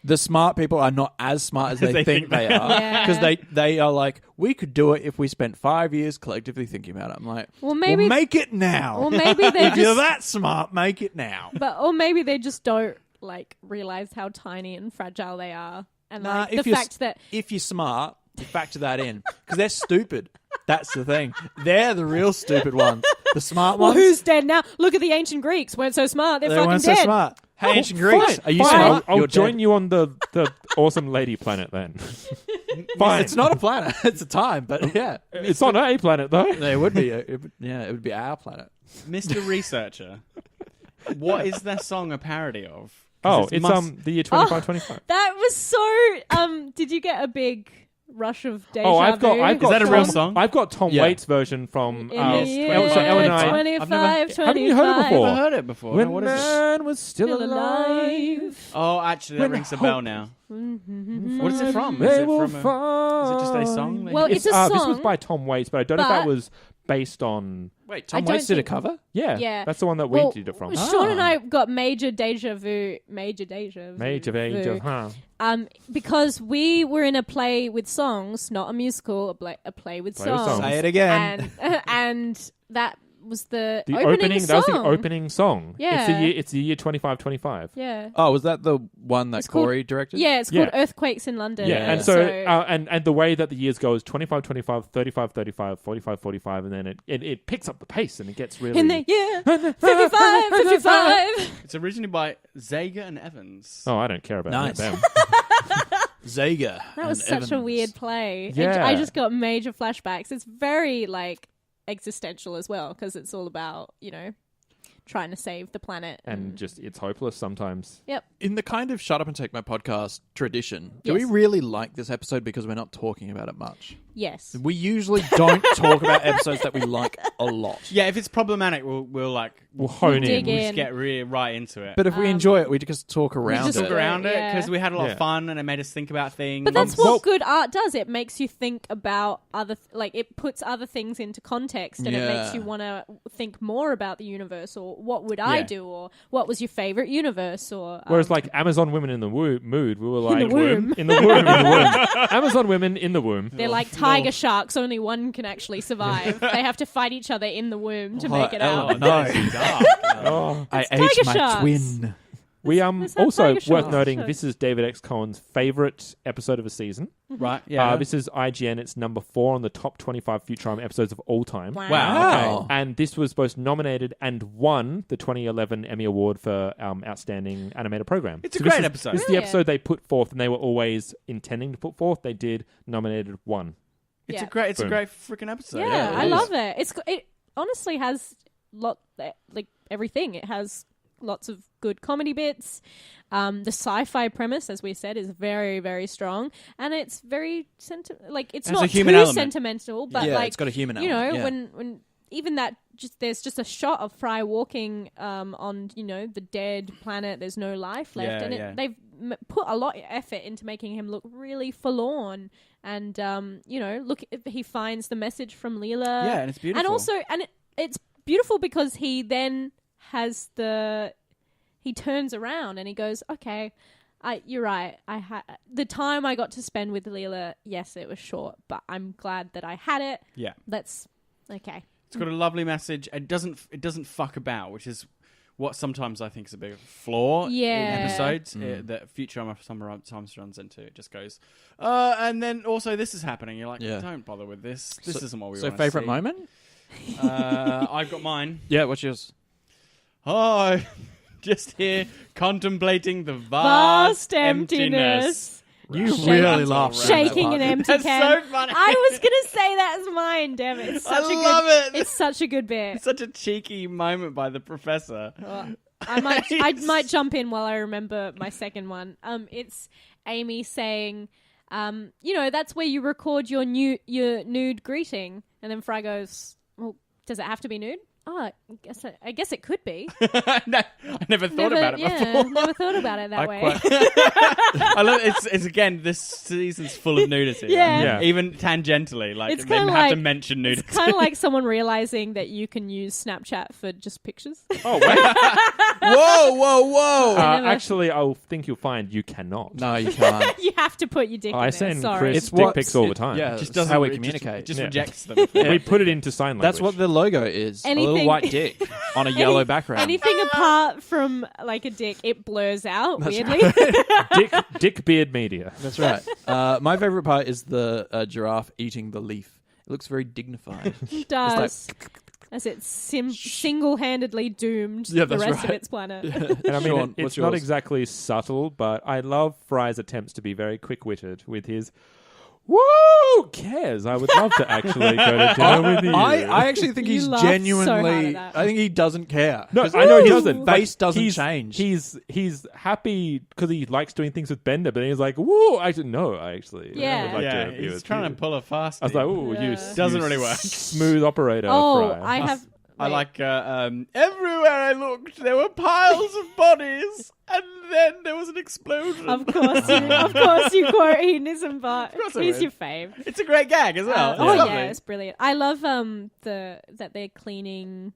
The smart people are not as smart as they think they are. Yeah. Because they are like, we could do it if we spent 5 years collectively thinking about it. I'm like, Well, maybe- make it now. Or maybe they if you're just, that smart, make it now. or maybe they just don't like realize how tiny and fragile they are, and Nah, like if the you're fact that If you're smart, you factor that in. Because they're stupid. That's the thing. They're the real stupid ones. The smart well, ones. who's dead now? Look at the ancient Greeks. Weren't so smart. They're they fucking weren't dead. so smart. Hey, ancient Greeks, are you Fine, smart? I'll You're join dead. you on the awesome lady planet then. Fine. It's not a planet. It's a time. But yeah, It's on a planet though. it would be. It would be our planet. Mr. Researcher, what is that song a parody of? 'Cause Oh, it's must- the year 2525. That was so. Did you get a big rush of deja Oh, I've got. vu? Is that a real Tom- song? I've got Tom Yeah. Waits' version from. In the year Ellen and I. 25, Haven't you heard it 25. before? I've heard it before. When What is it? man was still Still alive, alive. Oh, actually, that When rings a hope- bell now. What is it from? Is they it will from a... find. Is it just a song? Well, it's a This was song, by Tom Waits, but I don't know if that but- was based on. Wait, I Tom don't Waits did a think- cover? Yeah, Yeah. that's the one that we Well, did it from. Sean and I got major deja vu. Major age, huh? Because we were in a play with songs, not a musical, a play with Play with songs. songs. Say it again. And that was the The opening song. That was the opening song. Yeah. It's the year 2525. Yeah. Oh, was that the one that It's called- Corey directed? Yeah, it's called Yeah. Earthquakes in London. Yeah, and and the way that the years go is 25, 25, 35, 35, 45, 45, and then it picks up the pace and it gets really. in the year 55, 55. It's originally by Zager and Evans. Oh, I don't care about Nice. them. Zager. That was and such a Evans. weird play. Yeah. I just got major flashbacks. It's very like existential as well because it's all about, trying to save the planet. And just it's hopeless sometimes. Yep. In the kind of Shut Up and Take My Podcast tradition, do we Yes. really like this episode because we're not talking about it much? Yes. We usually don't talk about episodes that we like a lot. Yeah, if it's problematic, we'll hone dig in. in. just get really right into it. But if we enjoy it, we just talk we around just it. look around it Yeah. because we had a lot Yeah. of fun and it made us think about things. But that's well- what good art does. It makes you think about it puts other things into context and it makes Yeah. you want to think more about the universe or what would I Yeah. do or what was your favorite universe or. Whereas, like Amazon women in the mood, we were like the womb. in the womb, Amazon women in the womb. They're like tiger sharks. Only one can actually survive. They have to fight each other in the womb to make it out. No, Oh. I tiger ate my sharks. twin. We There's that also tiger worth shark. noting this is David X. Cohen's favorite episode of a season. right? Yeah. This is IGN. It's number 4 on the top 25 Futurama episodes of all time. Wow. Wow. Okay. And this was both nominated and won the 2011 Emmy Award for Outstanding Animated Program. It's a this great is- episode. This is the Brilliant. episode they put forth, and they were always intending to put forth. They did nominated one. It's Yeah. a great Boom. freaking episode. Yeah, it I is. love it. It honestly has everything. It has lots of good comedy bits. The sci-fi premise, as we said, is very, very strong, and it's very it's There's not a human too element. sentimental, but Yeah, like it's got a human you know, element, yeah. when even that there's just a shot of Fry walking on the dead planet. There's no life left, Yeah, and yeah. they've put a lot of effort into making him look really forlorn. And look, he finds the message from Leela. Yeah, and it's beautiful. And also, it's beautiful because he then has he turns around and he goes, okay, you're right. The time I got to spend with Leela, yes, it was short, but I'm glad that I had it. Yeah. Okay. It's got a lovely message. It doesn't fuck about, which is what sometimes I think is a big flaw in Yeah. episodes that Futurama sometimes runs into. It just goes, and then also this is happening. You're like, Yeah. don't bother with this. This isn't what we So, want. favourite moment? I've got mine. Yeah, what's yours? Oh, just here contemplating the vast emptiness. You Shaking- really laughed. Shaking an empty That's can. so funny. I was gonna say that as mine. Damn it! It's such I a love good. it. It's such a good bit. It's such a cheeky moment by the professor. Oh, I might jump in while I remember my second one. It's Amy saying, that's where you record your nude greeting, and then Fry goes, "Well, does it have to be nude?" Oh, I guess it could be. No, I never thought about it before. Never thought about it that way. I love it's again, this season's full of nudity. Yeah. Right? Even tangentially, like It's they have kinda to like- mention nudity. It's kind of like someone realizing that you can use Snapchat for just pictures. Oh, wait. Whoa! never- Actually, I think you'll find you cannot. No, you can't. You have to put your dick in I there. send Sorry. Chris It's dick what- pics all the it- time. yeah. Just Just doesn't how we it communicate. Just Yeah. rejects them. We put it into sign language. That's what the logo is. A little Anything- white dick on a yellow background. Anything apart from like a dick, it blurs out weirdly. Dick Beard Media. That's right. My favorite part is the giraffe eating the leaf. It looks very dignified. It does. As it single-handedly doomed Yeah, the that's rest of right. its planet. And I mean, Sean, it's what's not yours? exactly subtle, but I love Fry's attempts to be very quick-witted with his, woo, cares? I would love to actually go to dinner with you. I actually think You he's laughed so hard genuinely. at that. I think he doesn't care. No, 'Cause I know he his doesn't. Face but doesn't he's, change. He's happy because he likes doing things with Bender, but he's like, woo, actually, no, actually. Yeah. I would like Yeah, to be he's with trying you. to pull a fast. I was like, ooh, Yeah. you Doesn't you really work. smooth operator, Oh, Fry. I have. I wait. like everywhere I looked, there were piles of bodies, and then there was an explosion. Of course you quote hedonism, but course I he's would. your fave. It's a great gag as well. Oh It's yeah, lovely. it's brilliant. I love that they're cleaning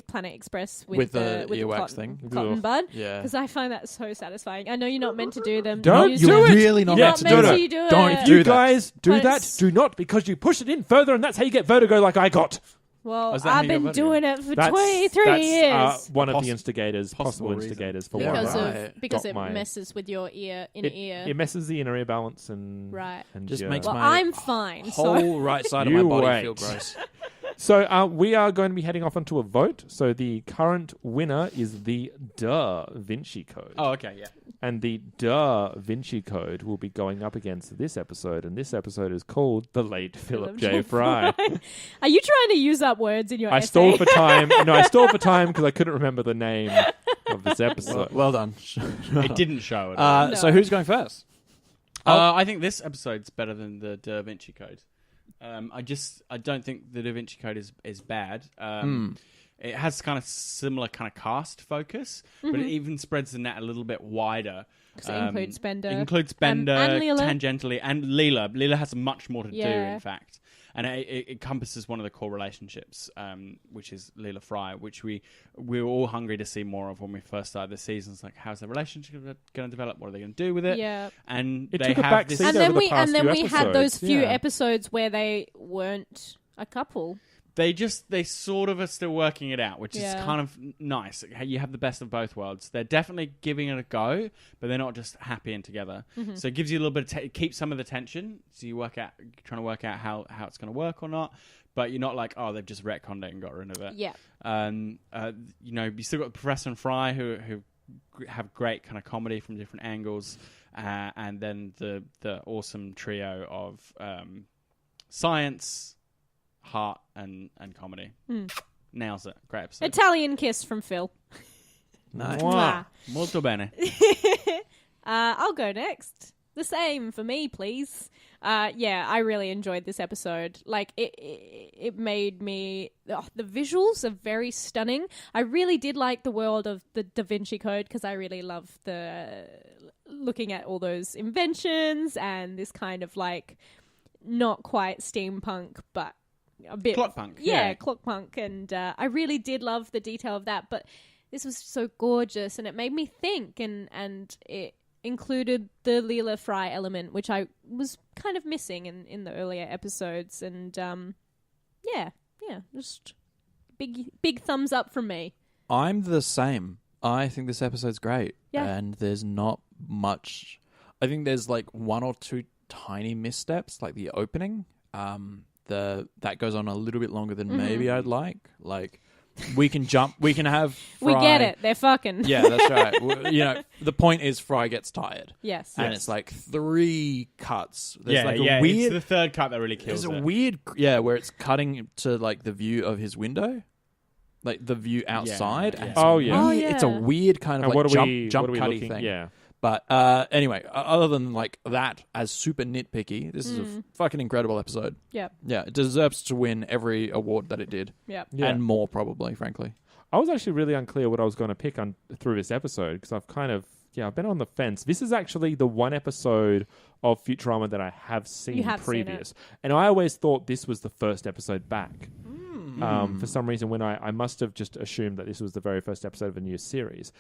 Planet Express with the earwax cotton, thing. cotton Ugh. bud. Yeah. Because I find that so satisfying. I know you're not meant to do them. Don't use do them. it. Really not You're meant not to meant do to it. do Don't it. do You that. guys do But that. it's- Do not, because you push it in further, and that's how you get vertigo like I got. Well, Is that how I've you been got vertigo? doing it for That's 23 years. one of Poss- the instigators, possible possible reason. instigators for Yeah, why because right. because got it my- messes with your inner ear. It messes the inner ear balance and Right. and Just your- makes Well, my I'm fine. whole So right side of my You body wait. feel gross. So we are going to be heading off onto a vote. So the current winner is the Da Vinci Code. Oh, okay, yeah. And the Da Vinci Code will be going up against this episode. And this episode is called The Late Philip J. Fry. are you trying to use up words in your I essay? stole for time. No, I stole for time because I couldn't remember the name of this episode. Well done. It didn't show it. all. No. So who's going first? I think this episode's better than the Da Vinci Code. I don't think the Da Vinci Code is bad. It has kind of similar kind of cast focus, but it even spreads the net a little bit wider. 'Cause it includes Bender. It includes Bender, and Leela. tangentially, and Leela. Leela has much more to do, Yeah. in fact. And it encompasses one of the core relationships, which is Leela Fry, which we were all hungry to see more of when we first started the season. It's like, how's the relationship going to develop? What are they going to do with it? Yeah. And It they took a have back this. seat And over then the we past few had those episodes, few yeah. episodes where they weren't a couple. They sort of are still working it out, which is Yeah. kind of nice. You have the best of both worlds. They're definitely giving it a go, but they're not just happy and together. Mm-hmm. So it gives you a little bit of it keeps some of the tension. So you trying to work out how it's going to work or not. But you're not like, oh, they've just retconned it and got rid of it. Yeah. You still got Professor and Fry who have great kind of comedy from different angles, and then the awesome trio of science, heart, and comedy. Nails it. Great episode. Italian kiss from Phil. Nice. Mwah. Molto bene. I'll go next. The same for me, please. Yeah, I really enjoyed this episode. Like, it made me... the visuals are very stunning. I really did like the world of the Da Vinci Code because I really love looking at all those inventions and this kind of, like, not quite steampunk, but a bit... Clockpunk. Yeah, clockpunk. And I really did love the detail of that, but this was so gorgeous and it made me think and it included the Leela Fry element, which I was kind of missing in the earlier episodes. And just big thumbs up from me. I'm the same. I think this episode's great. Yeah. And there's not much... I think there's like one or two tiny missteps, like the opening. That goes on a little bit longer than maybe I'd like. Like, we can have Fry. We get it. They're fucking. Yeah, that's right. The point is Fry gets tired. Yes. And it's like 3 cuts. There's Yeah, like yeah. a weird... It's the third cut that really kills There's a it. weird... Yeah, where it's cutting to like the view of his window. Like the view outside. yeah. And it's Oh, yeah. weird- It's a yeah. weird kind of And like what are we jump cutty looking? thing. Yeah. But anyway, other than like that, as super nitpicky, this is a fucking incredible episode. Yep. Yeah, it deserves to win every award that it did, Yep. Yeah. and more probably, frankly. I was actually really unclear what I was going to pick through this episode because I've been on the fence. This is actually the one episode of Futurama that I have seen You have seen previous. And I always thought this was the first episode back. For some reason, when I must have just assumed that this was the very first episode of a new series.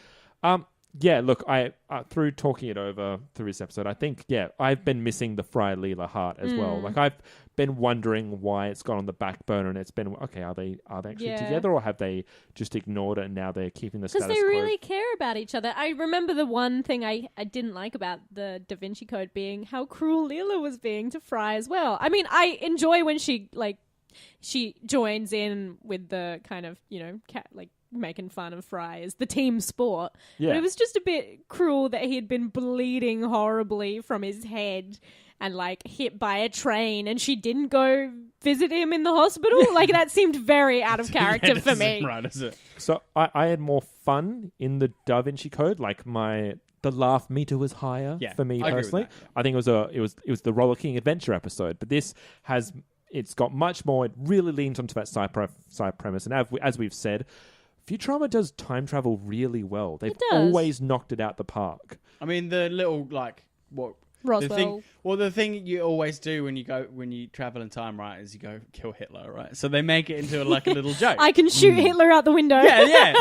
Yeah, look, I through talking it over through this episode, I think, I've been missing the Fry Leela heart as well. Like, I've been wondering why it's gone on the back burner, and it's been, okay, are they actually together, or have they just ignored it and now they're keeping the status quo? Because they really care about each other. I remember the one thing I didn't like about the Da Vinci Code being how cruel Leela was being to Fry as well. I mean, I enjoy when she joins in with the kind of, making fun of Fry as the team sport. Yeah. But it was just a bit cruel that he had been bleeding horribly from his head and hit by a train, and she didn't go visit him in the hospital. That seemed very out of character for me. Right, is it? So I had more fun in the Da Vinci Code. The laugh meter was higher for me I agree with personally. that, yeah. I think it was the Roller King Adventure episode, but this it's got much more. It really leans onto that side premise, and as we've said, Futurama does time travel really well. They've always knocked it out the park. I mean, the little Roswell. The thing you always do when you travel in time, right, is you go kill Hitler, right? So they make it into a little joke. I can shoot Hitler out the window. Yeah.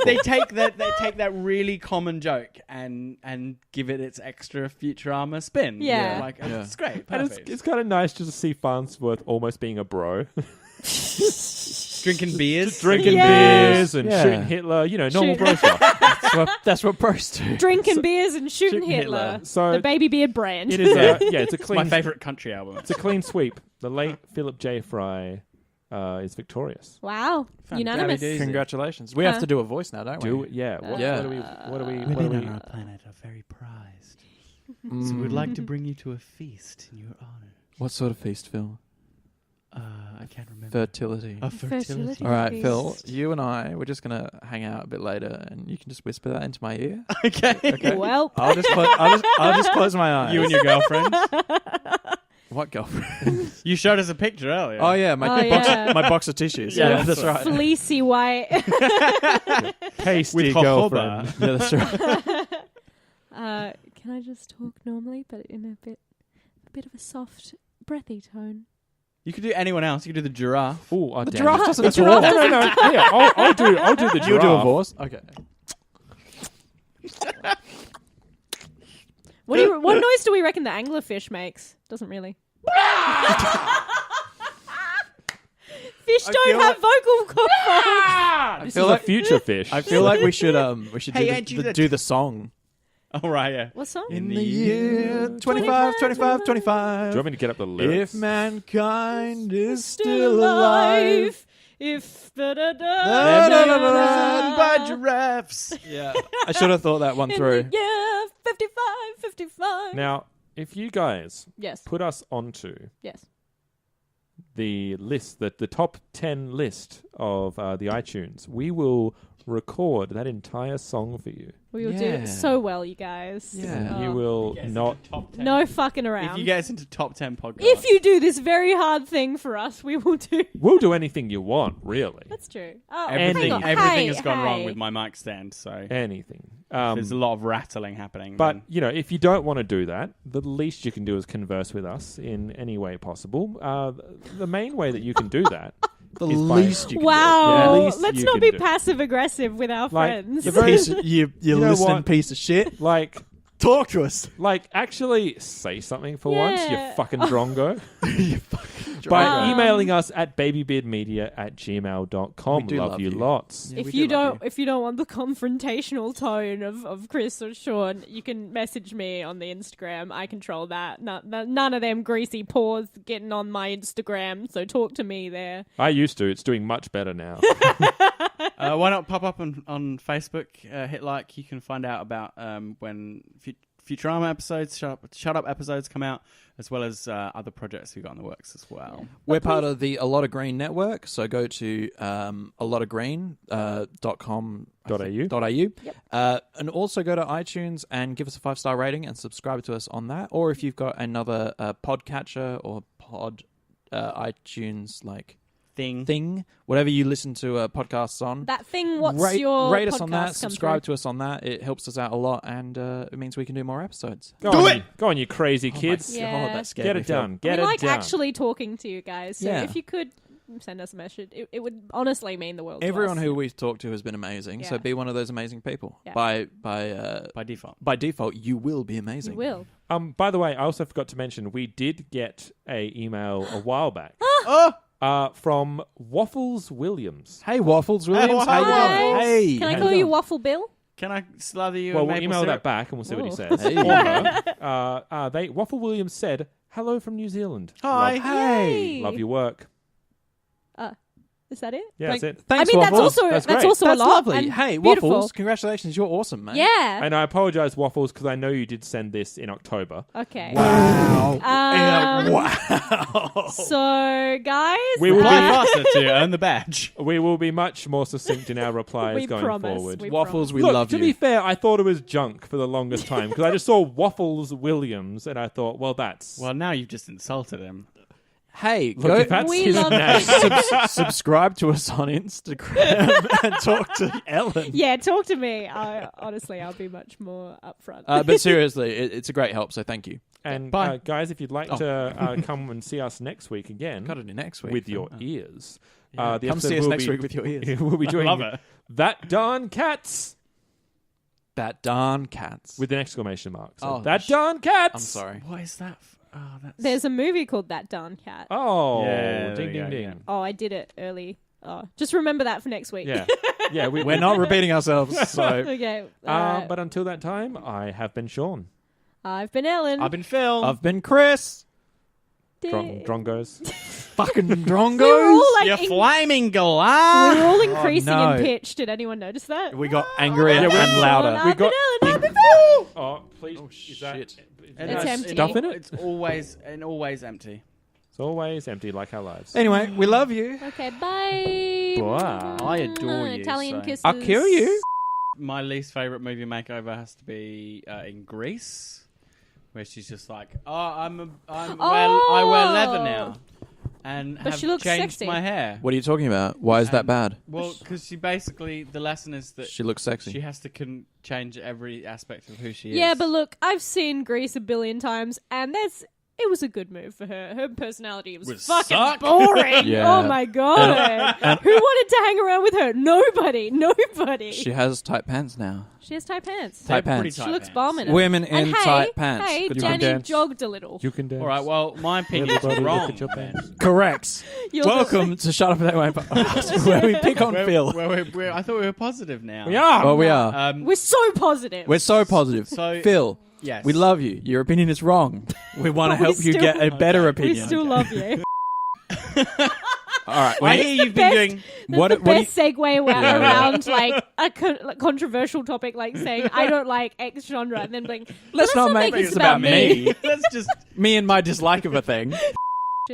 they take that really common joke and give it its extra Futurama spin. Yeah. It's great. And Perfect. it's kind of nice just to see Farnsworth almost being a bro. Drinking beers. Beers and Yeah. shooting Hitler, normal bro stuff. That's what pros do. Drinking beers and shooting shooting Hitler. Hitler. So- the Baby Beard brand. It is it's a It's clean my favourite country album. It's a clean sweep. The late Philip J. Fry is victorious. Wow. Unanimous. Easy. Congratulations. We have to do a voice now, don't we? Do it, yeah. What Yeah. do we? Women on our planet are very prized. So we'd like to bring you to a feast in your honor. What sort of feast, Phil? I can't remember. Fertility. Fertility. All right, feast. Phil, you and I, we're just going to hang out a bit later, and you can just whisper that into my ear. Okay. Well, I'll just close my eyes. You and your girlfriend. What girlfriend? You showed us a picture earlier. Oh, yeah, my box of tissues. Yeah, Yeah, that's right. fleecy white. Pasty With girlfriend. jojoba. Yeah, that's right. Can I just talk normally, but in a bit of a soft, breathy tone? You could do anyone else. You could do the giraffe. Oh, The damn. giraffe doesn't That's talk. all. No. Yeah, I'll do the giraffe. You do a voice? Okay. What noise do we reckon the anglerfish makes? Doesn't really. Fish don't feel have vocal cords. This is feel a like- future fish. I feel like we should Hey, ain't you do the song. Oh, right, yeah. What song? In the year 25, 25, 25. Do you want me to get up the lyrics? If mankind is still alive. If By giraffes. Yeah. I should have thought that one through. Yeah, 55. Now, if you guys Yes. put us onto Yes. the list, the top 10 list of the iTunes, we will record that entire song for you. We will do Yeah. it so well, you guys. Yeah. You will not. Top 10. No fucking around. If you get us into top 10 podcasts. If you do this very hard thing for us, we will do. We'll do anything you want, really. That's true. Oh, Everything, hang on. everything Hey, has gone wrong hey. with my mic stand, so Anything. there's a lot of rattling happening. But, then. if you don't want to do that, the least you can do is converse with us in any way possible. The main way that you can do that The is by- least you can Wow. Yeah. Least Let's you not can be do. passive aggressive with our friends. do. You know listening what? piece of shit. like, Talk to us. actually say something for once, you Yeah. fucking drongo. You fucking By Um, emailing us at babybeardmedia@gmail.com. We do Love love you you. lots. Yeah, if we you do love don't, if you don't want the confrontational tone of Chris or Sean, you can message me on the Instagram. I control that. None of them greasy paws getting on my Instagram. So talk to me there. I used to. It's doing much better now. Why not pop up on Facebook, hit like. You can find out about when Futurama episodes, Shut Up episodes come out, as well as other projects we've got in the works as well. We're part of the A Lot of Green network, so go to alotofgreen.com.au. Yep. And also go to iTunes and give us a 5-star rating and subscribe to us on that. Or if you've got another podcatcher or iTunes thing, whatever you listen to podcasts on. That thing, what's rate, your rate us podcast on that, come subscribe through? to us on that. It helps us out a lot, and it means we can do more episodes. Go on, you crazy kids. Yeah. God, that scared Get me, it Phil. done. Get we it like done. actually talking to you guys. So Yeah. if you could send us a message, it would honestly mean the world to Everyone us. who we've talked to has been amazing, so Yeah. be one of those amazing people. Yeah. By Default. by default, you will be amazing. You will. By the way, I also forgot to mention we did get a email a while back from Waffles Williams. Hey, Waffles Williams. Hey, Hi. Hey. Can I How call you you doing? Waffle Bill? Can I slather you Well, in we'll maple email syrup? that back and we'll see what he Oh. says. Hey. Or, Waffle Williams said, "Hello from New Zealand. Hi. Love, Yay. love your work." Is that it? Yeah, that's it. Thanks, I mean, Waffles. that's great. also That's a lot. lovely. and Hey, beautiful. Waffles, congratulations. You're awesome, man. Yeah. And I apologize, Waffles, because I know you did send this in October. Okay. Wow. Wow. Wow. So, guys, We will Apply be- faster to earn the badge. We will be much more succinct in our replies we going promise. forward. We Waffles, we Look, love to you. be fair, I thought it was junk for the longest time because I just saw Waffles Williams and I thought, well, that's... Well, now you've just insulted him. Hey, Look, if that's We his love name. subscribe to us on Instagram and talk to Ellen. Yeah, talk to me. Honestly, I'll be much more upfront. But seriously, it's a great help, so thank you. And Bye. guys, if you'd like to come and see us next week again Got it in next week. with your ears, Yeah. the Come episode see us will next be- week with your ears. We'll be I doing love it. That Darn Cats That darn cats. with an exclamation mark. So, Oh, that darn cats. I'm sorry. What is that? Oh, that's... There's a movie called That Darn Cat. Oh, Yeah, there ding, we ding, go, ding. yeah. Oh, I did it early. Oh, just remember that for next week. Yeah, yeah. We're not repeating ourselves, so Okay. But until that time, I have been Sean. I've been Ellen. I've been Phil. I've been Chris. Drongos. Fucking We were Drongos. all like You're in- flaming we galah. were all increasing no. in pitch. Did anyone notice that? We got angrier Yeah, and we- louder. I've We been got- Ellen. I've been Phil. Oh, please. Oh, is that, shit. is And It's that empty. stuff in it? It's always empty. It's always empty, like our lives. Anyway, we love you. Okay, bye. Wow. I adore you, Italian so- kisses. I'll kill you. My least favorite movie makeover has to be in Greece, where she's just like, I wear leather now, and But have she looks changed sexy. my hair. What are you talking about? Why is that And- bad? Well, because she basically the lesson is that She looks sexy. she has to change every aspect of who she is. Yeah, but look, I've seen Grease a billion times, and it was a good move for her. Her personality was fucking suck. boring. Yeah. Oh my god. Who wanted to hang around with her? Nobody. She has tight pants now. She has tight pants. They're tight pants. pretty She tight looks pants. bomb in it. Women in And hey, tight pants. Hey, Good job. Danny Dance. jogged a little. You can dance. All right. Well, my opinion is Everybody wrong. look at your pants. Correct. You're Welcome to Shut Up That Way podcast, where we pick on Phil. I thought we were positive now. We are. Well, we are. We're so positive. We're so positive. So- Phil, Yes. we love you. Your opinion is wrong. We want to But we help you still- get a better we opinion. still love you. All right. I hear you've been doing. That's What- the what do best segue around like a controversial topic, like saying I don't like X genre, and then being Let's not make this this about me. That's just. Me and my dislike of a thing.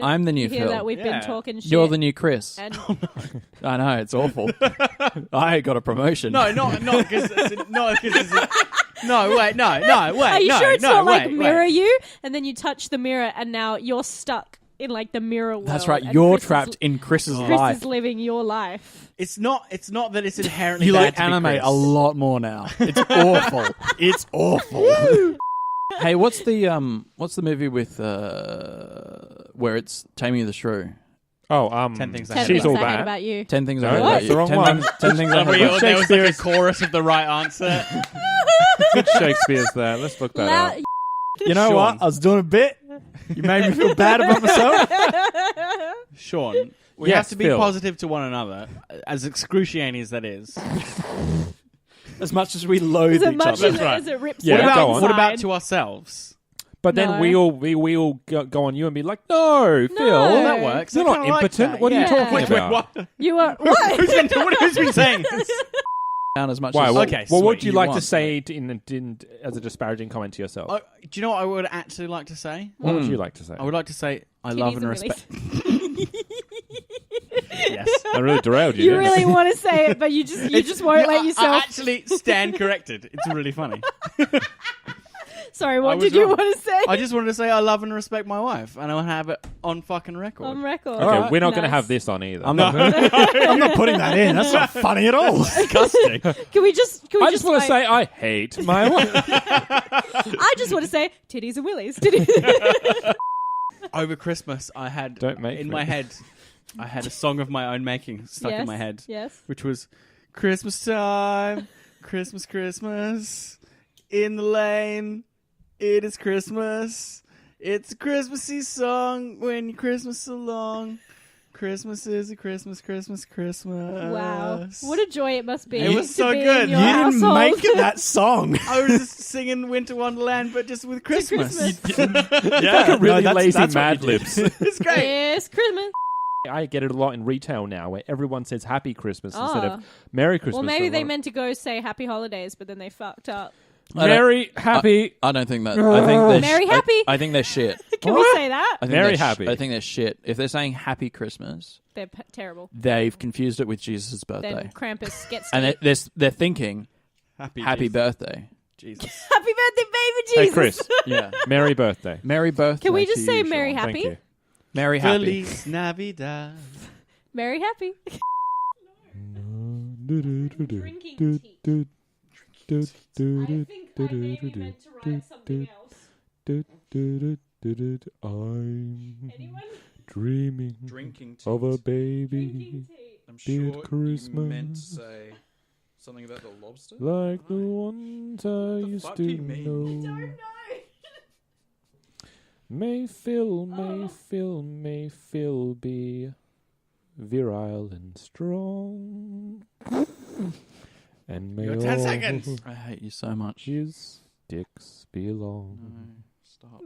I'm the new You hear Phil. that we've Yeah. been talking shit. You're the new Chris. and I know, it's awful. I got a promotion. No, not because no, wait, no, wait. are you no, sure it's no, not like wait, mirror wait. you, and then you touch the mirror, and now you're stuck in like the mirror world. That's right. and You're Chris trapped Is, in Chris's Chris life. is living your life. It's not that it's inherently You bad like to be anime Chris. a lot more now. It's awful. It's awful. Hey, what's the movie with where it's Taming of the Shrew? Oh, 10 things I Ten hate she's things all I hate that. about you. 10 things No, I hate that's about the you. wrong 10 one. 10 things I hate There about you. was like a chorus of the right answer. Good Shakespeare's there. Let's look that Loud- up. You know Sean. what? I was doing a bit. You made me feel bad about myself. Sean, we Yes, have to be Phil. positive to one another, as excruciating as that is. As much as we loathe as each much other. as, That's right. as it rips Yeah, you go out on. What about inside. to ourselves? But then No. we all go on you and be like, no, Phil. No. That works. You're I not kinda like impotent. that. What are you Yeah. talking Wait, about? what? You are what? Who's been saying this? down as much Why? as What, Okay, what would sweet you like to want. say as a disparaging comment to yourself? Do you know what I would actually like to say? What would you like to say? I would like to say I Titties love and and respect. Yes. I really derailed you. You didn't I? really want to say it, but you just won't let I yourself. actually stand corrected. It's really funny. Sorry, I what was did you wrong. want to say? I just wanted to say I love and respect my wife, and I'll have it on fucking record. On record. Okay, Alright. we're not going to Nice. have this on either. I'm not. I'm not putting that in. That's not funny at all. Disgusting. Can we just? I just want to say I hate my wife. I just want to say titties and willies. Titties. Over Christmas, I had Don't make in me. my head, I had a song of my own making stuck in my head, Yes. which was Christmas time, Christmas, Christmas, in the lane, it is Christmas. It's a Christmassy song when your Christmas along. Christmas is a Christmas, Christmas, Christmas. Wow. What a joy it must be. It was to so be good. In your You didn't household. make that song. I was just singing Winter Wonderland, but just with Christmas. Yeah, really no, lazy that's what Mad you did. Libs. It's great. Yes, Christmas. I get it a lot in retail now, where everyone says Happy Christmas instead Oh. of Merry Christmas. Well, maybe or they what- meant to go say Happy Holidays, but then they fucked up. Merry Happy. I don't think that. I think they're Merry happy? I think they're shit. Can we say that? I think Very they're happy. I think they're shit. If they're saying Happy Christmas, They're terrible. they've confused it with Jesus' Then birthday, Krampus gets and they're thinking Happy Jesus. birthday. Jesus. Happy birthday, baby Jesus. Hey, Chris. Yeah, Merry birthday. Merry birthday. Can we just to say you, Merry Sean. Happy? Thank you. Merry Happy. Feliz Navidad. Merry happy. Drinking tea. I think I maybe meant to write something else. I'm Anyone? dreaming Drinking of a baby Drinking tea. I'm Dear Christmas. say something about the lobster. like the ones I used fuck to do you mean? know. Don't know. May Phil be virile and strong. And may You got 10 all seconds. I hate you so much. his dicks belong. No, stop.